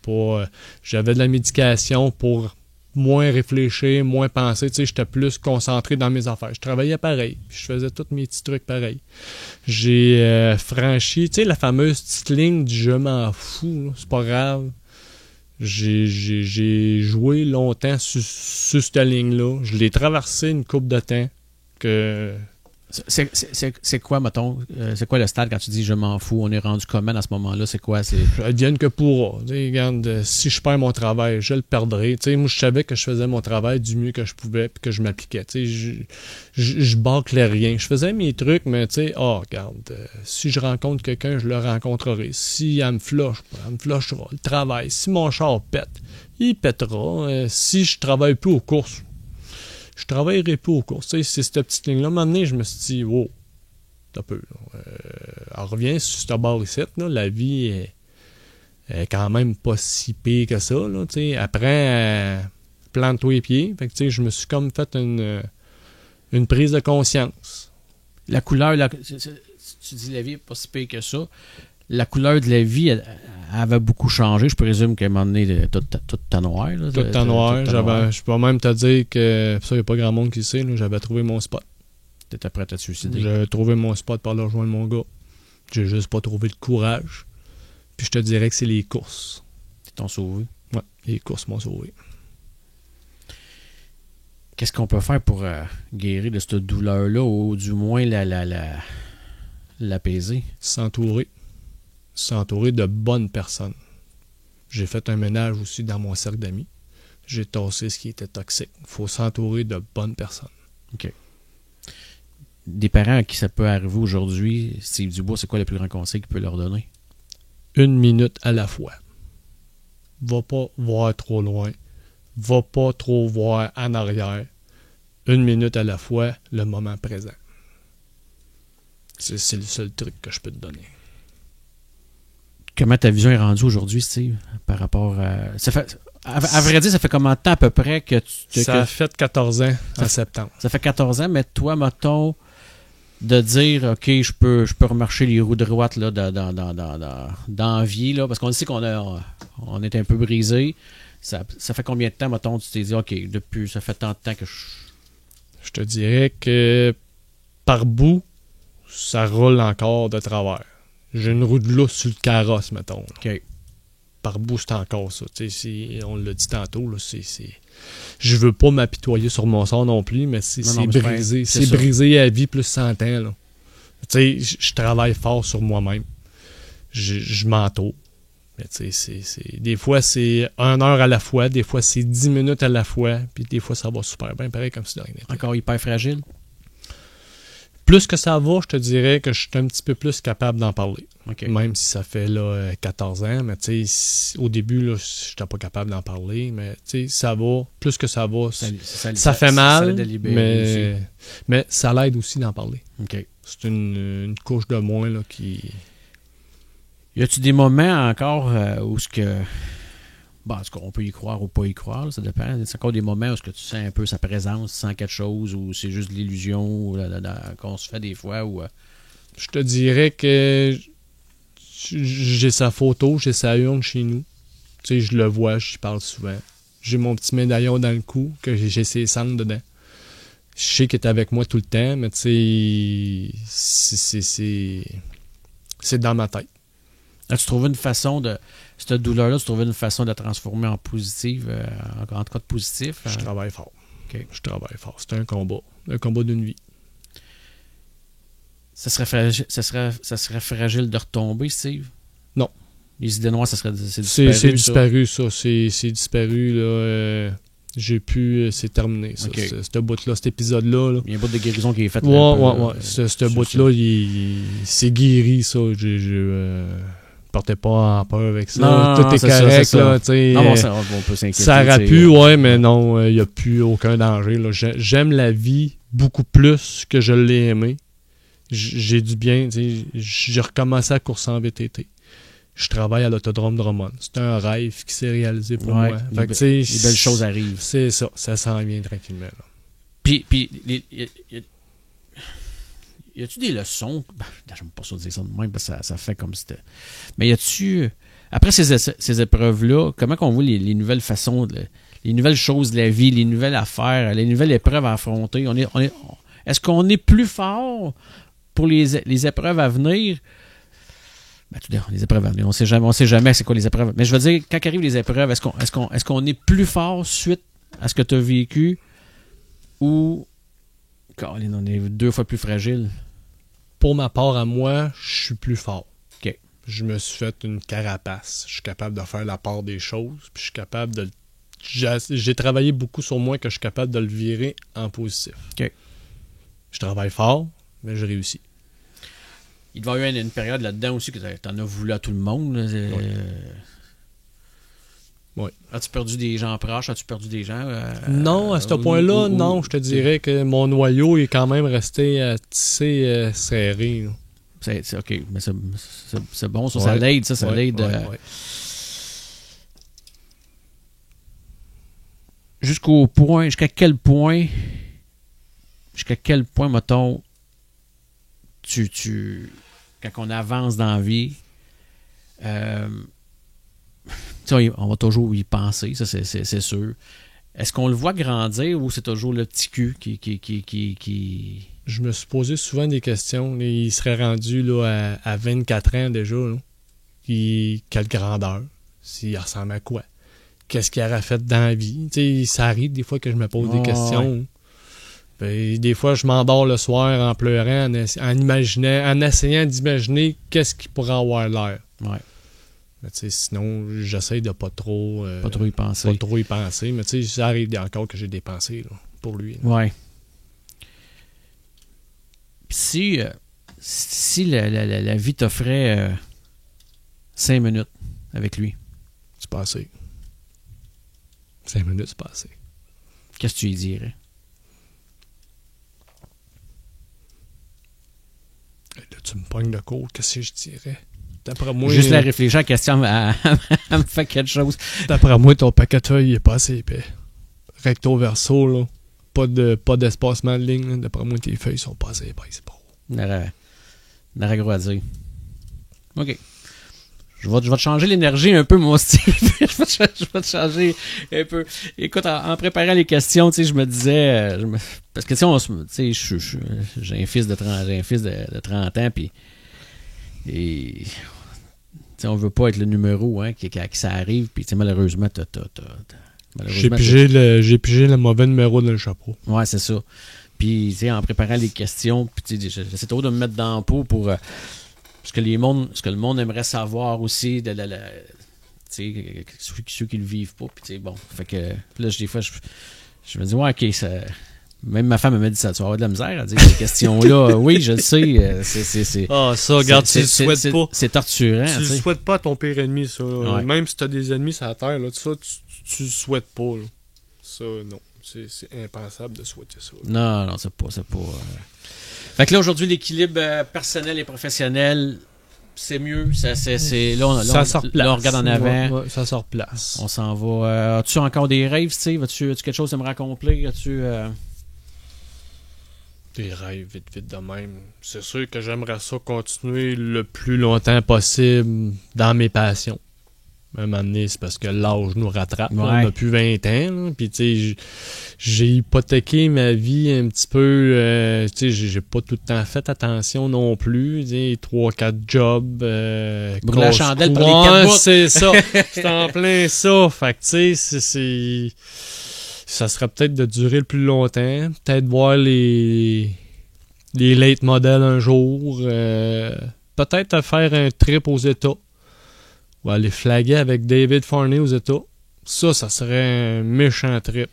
j'avais de la médication pour moins réfléchir, moins penser. Tu sais, j'étais plus concentré dans mes affaires. Je travaillais pareil, puis je faisais tous mes petits trucs pareil. J'ai franchi, tu sais, la fameuse petite ligne du je m'en fous, là, c'est pas grave. J'ai joué longtemps sur cette ligne-là. Je l'ai traversé une couple de temps que... C'est quoi, mettons, c'est quoi le stade quand tu dis je m'en fous? On est rendu comment à ce moment-là? C'est quoi? Advienne que pourra. Regarde, si je perds mon travail, je le perdrai. T'sais, moi, je savais que je faisais mon travail du mieux que je pouvais puis que je m'appliquais. Je bâclais rien. Je faisais mes trucs, mais regarde, si je rencontre quelqu'un, je le rencontrerai. Si elle me flushera. Le travail. Si mon char pète, il pètera. Si je travaille plus aux courses, je travaillerai plus aux courses. C'est cette petite ligne-là. À un moment donné, je me suis dit, wow, t'as peu. On revient sur cette barre ici. La vie est quand même pas si pire que ça. Là, après, plante-toi les pieds. Fait que, je me suis comme fait une prise de conscience. La couleur, tu dis la vie n'est pas si pire que ça. La couleur de la vie elle avait beaucoup changé. Je présume qu'à un moment donné, tout en noir. Là, tout en noir. Je peux même te dire que ça, il n'y a pas grand monde qui le sait. Là, j'avais trouvé mon spot. Tu étais prêt à te suicider? J'ai trouvé mon spot pour aller rejoindre mon gars. J'ai juste pas trouvé le courage. Puis je te dirais que c'est les courses. Ils t'ont sauvé? Ouais, les courses m'ont sauvé. Qu'est-ce qu'on peut faire pour guérir de cette douleur-là ou du moins l'apaiser? S'entourer de bonnes personnes. J'ai fait un ménage aussi dans mon cercle d'amis. J'ai tassé ce qui était toxique. Il faut s'entourer de bonnes personnes. OK. Des parents à qui ça peut arriver aujourd'hui, Steve Dubois, c'est quoi le plus grand conseil qu'il peut leur donner? 1 minute à la fois. Va pas voir trop loin. Va pas trop voir en arrière. 1 minute à la fois, le moment présent. C'est le seul truc que je peux te donner. Comment ta vision est rendue aujourd'hui, Steve, par rapport à... À vrai dire, ça fait combien de temps à peu près que tu... Ça a fait 14 ans en septembre. Ça fait 14 ans, mais toi, mettons, de dire, OK, je peux remarcher les roues droites là, dans la vie, là, parce qu'on sait qu'on est un peu brisé. Ça fait combien de temps, mettons, tu t'es dit, OK, depuis, ça fait tant de temps que Je te dirais que par bout, ça roule encore de travers. J'ai une roue de lousse sur le carrosse, mettons. OK. Par bout, c'est encore ça. On l'a dit tantôt, là, je veux pas m'apitoyer sur mon sort non plus, mais c'est brisé. C'est brisé à vie plus 100 ans. Je travaille fort sur moi-même. je m'entoure. Mais tu sais, des fois, c'est 1 heure à la fois, des fois, c'est 10 minutes à la fois, puis des fois, ça va super bien, pareil comme si de rien n'était. Encore hyper fragile? Plus que ça va, je te dirais que je suis un petit peu plus capable d'en parler. Okay. Même si ça fait là, 14 ans, mais tu sais, au début, là, je n'étais pas capable d'en parler, mais tu sais, ça va, plus que ça va, ça fait mal, mais ça l'aide aussi d'en parler. Okay. C'est une couche de moins là, qui... Y a-tu des moments encore où ce que... Bon, est-ce qu'on peut y croire ou pas y croire, là, ça dépend. C'est encore des moments où est-ce que tu sens un peu sa présence, tu sens quelque chose, ou c'est juste de l'illusion qu'on se fait des fois, ou... Je te dirais que j'ai sa photo, j'ai sa urne chez nous. Tu sais, je le vois, je parle souvent. J'ai mon petit médaillon dans le cou, que j'ai ses cendres dedans. Je sais qu'il est avec moi tout le temps, mais tu sais, c'est dans ma tête. As-tu trouvé une façon de... Cette douleur-là, tu trouvais une façon de la transformer en positive, en tout cas de positif? Je travaille fort. Okay. Je travaille fort. C'est un combat d'une vie. Ça serait fragile de retomber, Steve? Non. Les idées noires, c'est disparu, c'est disparu, ça. C'est disparu, là. J'ai pu... c'est terminé, ça. Okay. Ce bout-là, cet épisode-là. Là. Il y a un bout de guérison qui est fait. Ouais. Ce bout-là, c'est guéri, ça. Je portais pas en peur avec ça. Non, tout est correct, là. Non, on peut s'inquiéter. Ça aurait pu, ouais, mais non, il n'y a plus aucun danger. Là. J'aime la vie beaucoup plus que je l'ai aimée. J'ai du bien. J'ai recommencé à course en VTT. Je travaille à l'autodrome Drummond. C'est un rêve qui s'est réalisé pour moi. Fait que, les belles choses arrivent. C'est ça. Ça s'en vient tranquillement. Là. Puis y a-tu des leçons? Ben, j'aime pas ça dire ça de même parce que ça fait comme si c'était... Mais y a-tu... Après ces épreuves-là, comment qu'on voit les nouvelles façons, les nouvelles choses de la vie, les nouvelles affaires, les nouvelles épreuves à affronter? Est-ce qu'on est plus fort pour les épreuves à venir? Ben, tout les épreuves à venir. On sait jamais c'est quoi les épreuves. Mais je veux dire, quand arrivent les épreuves, est-ce qu'on est plus fort suite à ce que tu as vécu ou on est 2 fois plus fragile? Pour ma part à moi, je suis plus fort. Okay. Je me suis fait une carapace. Je suis capable de faire la part des choses. Puis je suis capable de... J'ai travaillé beaucoup sur moi que je suis capable de le virer en positif. Okay. Je travaille fort, mais je réussis. Il doit y avoir une période là-dedans aussi que tu en as voulu à tout le monde. Oui. As-tu perdu des gens proches? As-tu perdu des gens? Non, à ce point-là, non. Je te dirais que mon noyau est quand même resté assez serré. Là. C'est OK. Mais c'est bon, ça l'aide. Ça l'aide. Ouais. Jusqu'à quel point, mettons, quand on avance dans la vie, on va toujours y penser, ça c'est sûr. Est-ce qu'on le voit grandir ou c'est toujours le petit cul qui... Je me suis posé souvent des questions. Il serait rendu là, à 24 ans déjà. Là. Quelle grandeur? S'il ressemble à quoi? Qu'est-ce qu'il aurait fait dans la vie? T'sais, ça arrive des fois que je me pose des questions. Ouais. Ben, des fois, je m'endors le soir en pleurant, en essayant d'imaginer qu'est-ce qu'il pourrait avoir l'air. Ouais. Mais sinon, j'essaie de pas trop y penser. Pas trop y penser. Mais ça arrive encore que j'ai des pensées là, pour lui. Là. Ouais. Si la vie t'offrait 5 minutes avec lui. C'est pas assez. 5 minutes, c'est pas assez. Qu'est-ce que tu lui dirais? Là, tu me pognes de court, qu'est-ce que je dirais? D'après moi... Juste la réfléchir à la question, elle me fait quelque chose. D'après moi, ton paquet de feuilles, il est pas assez épais. Recto verso, là. Pas d'espacement de ligne. Là. D'après moi, tes feuilles sont pas assez épaisses. On aurait gros à dire. OK. Je vais te changer l'énergie un peu, mon style. je vais te changer un peu. Écoute, en préparant les questions, tu sais, je me disais... parce que, tu sais, j'ai un fils de 30 ans, puis... Et... on veut pas être le numéro qui ça arrive, puis malheureusement, j'ai pigé le mauvais numéro dans le chapeau. Ouais, c'est ça. Puis, en préparant les questions, puis j'essaie toujours de me mettre dans la peau pour ce que le monde aimerait savoir aussi, tu sais, ceux qui le vivent pas. Puis, tu sais, bon, fait que là, des fois, je me dis, ouais, ok, ça. Même ma femme elle m'a dit ça, tu vas avoir de la misère à dire ces questions-là. Oui, je le sais. C'est. Ah, ça, regarde, tu le souhaites pas. C'est torturant. Tu le souhaites pas à ton pire ennemi, ça. Ouais. Même si t'as des ennemis sur la terre, là, ça, tu le souhaites pas. Là. Ça, non. C'est impensable de souhaiter ça. Là. Non, c'est pas. Fait que là, aujourd'hui, l'équilibre personnel et professionnel, c'est mieux. Ça sort place. Là, on regarde en avant. Ouais, ça sort place. On s'en va. As-tu encore des rêves, Steve? As-tu quelque chose à me accomplir? As-tu. Des rêves vite de même. C'est sûr que j'aimerais ça continuer le plus longtemps possible dans mes passions. À un moment donné, c'est parce que l'âge nous rattrape. Ouais. On n'a plus 20 ans. Là. Puis, tu sais, j'ai hypothéqué ma vie un petit peu. Tu sais, j'ai pas tout le temps fait attention non plus. Tu sais, 3-4 jobs. Brûler la chandelle pour les 4 bouts. C'est ça. C'est en plein ça. Fait que, tu sais, ça serait peut-être de durer le plus longtemps. Peut-être voir les late modèles un jour. Peut-être faire un trip aux États. Ou aller flaguer avec David Farney aux États. Ça serait un méchant trip.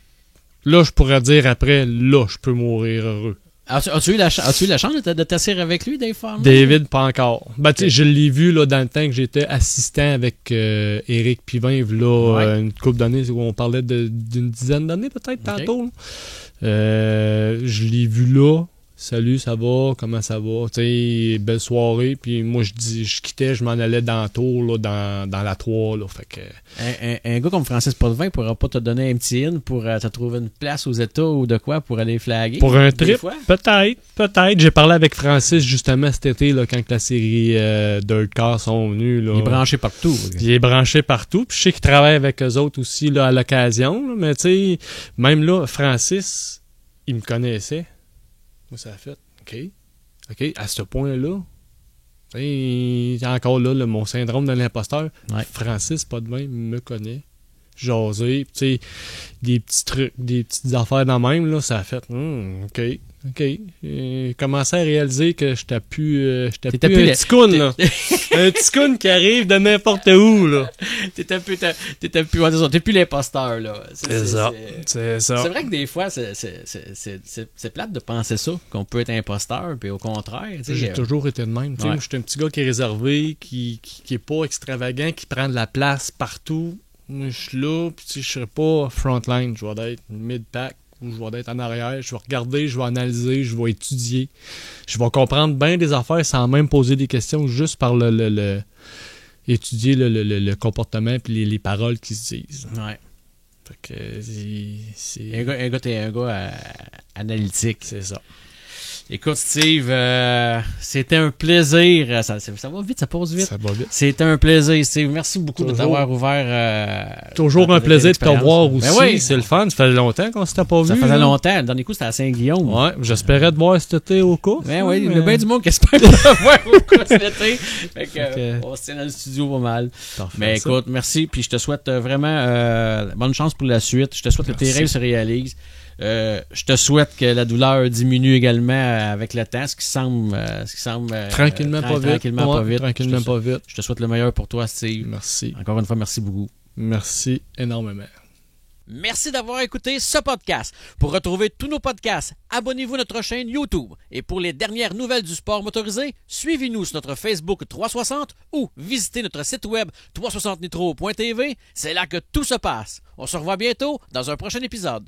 Là, je pourrais dire après, là, je peux mourir heureux. As-tu eu la chance de t'asseoir avec lui, Dave Farney? David, pas encore. Ben, tu sais, je l'ai vu là, dans le temps que j'étais assistant avec Éric Pivin, là, une couple d'années, où on parlait d'une dizaine d'années peut-être tantôt. Je l'ai vu là. Salut, ça va? Comment ça va? Tu sais, belle soirée. Puis moi, je quittais, je m'en allais dans la tour, là, dans la 3. Là, fait que... un gars comme Francis Potvin pourra pas te donner un petit in pour te trouver une place aux États ou de quoi pour aller flaguer? Pour un trip? Peut-être. J'ai parlé avec Francis justement cet été, là, quand la série Dirt Cars sont venus. Là. Il est branché partout. Il est branché partout. Puis je sais qu'il travaille avec eux autres aussi là, à l'occasion. Là, mais tu sais, même là, Francis, il me connaissait. Moi, ça a fait. OK, à ce point-là, encore là, mon syndrome de l'imposteur. Ouais. Francis, pas de même, me connaît. Jaser, tu sais, des petits trucs, des petites affaires dans même, là, ça a fait. OK. J'ai commencé à réaliser que j'étais plus un petit coon, là. Un petit coon qui arrive de n'importe où, là. T'es plus l'imposteur, là. C'est ça. C'est vrai que des fois, c'est plate de penser ça, qu'on peut être imposteur, puis au contraire. J'ai toujours été de même. Ouais. Je suis un petit gars qui est réservé, qui est pas extravagant, qui prend de la place partout. Moi, je suis là, puis je serai pas frontline. Je vais être mid-pack. Où je vais être en arrière, je vais regarder, je vais analyser, je vais étudier. Je vais comprendre bien des affaires sans même poser des questions, juste par étudier le comportement et les paroles qui se disent. Ouais. Fait que c'est... T'es un gars analytique. C'est ça. Écoute, Steve, c'était un plaisir. Ça va vite, ça passe vite. Ça va vite. C'était un plaisir, Steve. Merci beaucoup de t'avoir ouvert. Toujours un plaisir de te voir aussi. Ben oui. C'est le fun. Ça faisait longtemps qu'on s'était pas vu. Ça faisait longtemps. Le dernier coup, c'était à Saint-Guillaume. Ouais, j'espérais te voir cet été au cas. Ben oui, il y a bien du monde qui espère te voir au cas cet été. Fait que, on se tient dans le studio pas mal. Parfait, mais écoute, merci. Puis je te souhaite vraiment bonne chance pour la suite. Je te souhaite que tes rêves se réalisent. Je te souhaite que la douleur diminue également avec le temps, ce qui semble tranquillement pas vite. Tranquillement pas vite. Je te souhaite le meilleur pour toi, Steve. Merci. Encore une fois, merci beaucoup. Merci énormément. Merci d'avoir écouté ce podcast. Pour retrouver tous nos podcasts, abonnez-vous à notre chaîne YouTube. Et pour les dernières nouvelles du sport motorisé, suivez-nous sur notre Facebook 360 ou visitez notre site web 360nitro.tv. C'est là que tout se passe. On se revoit bientôt dans un prochain épisode.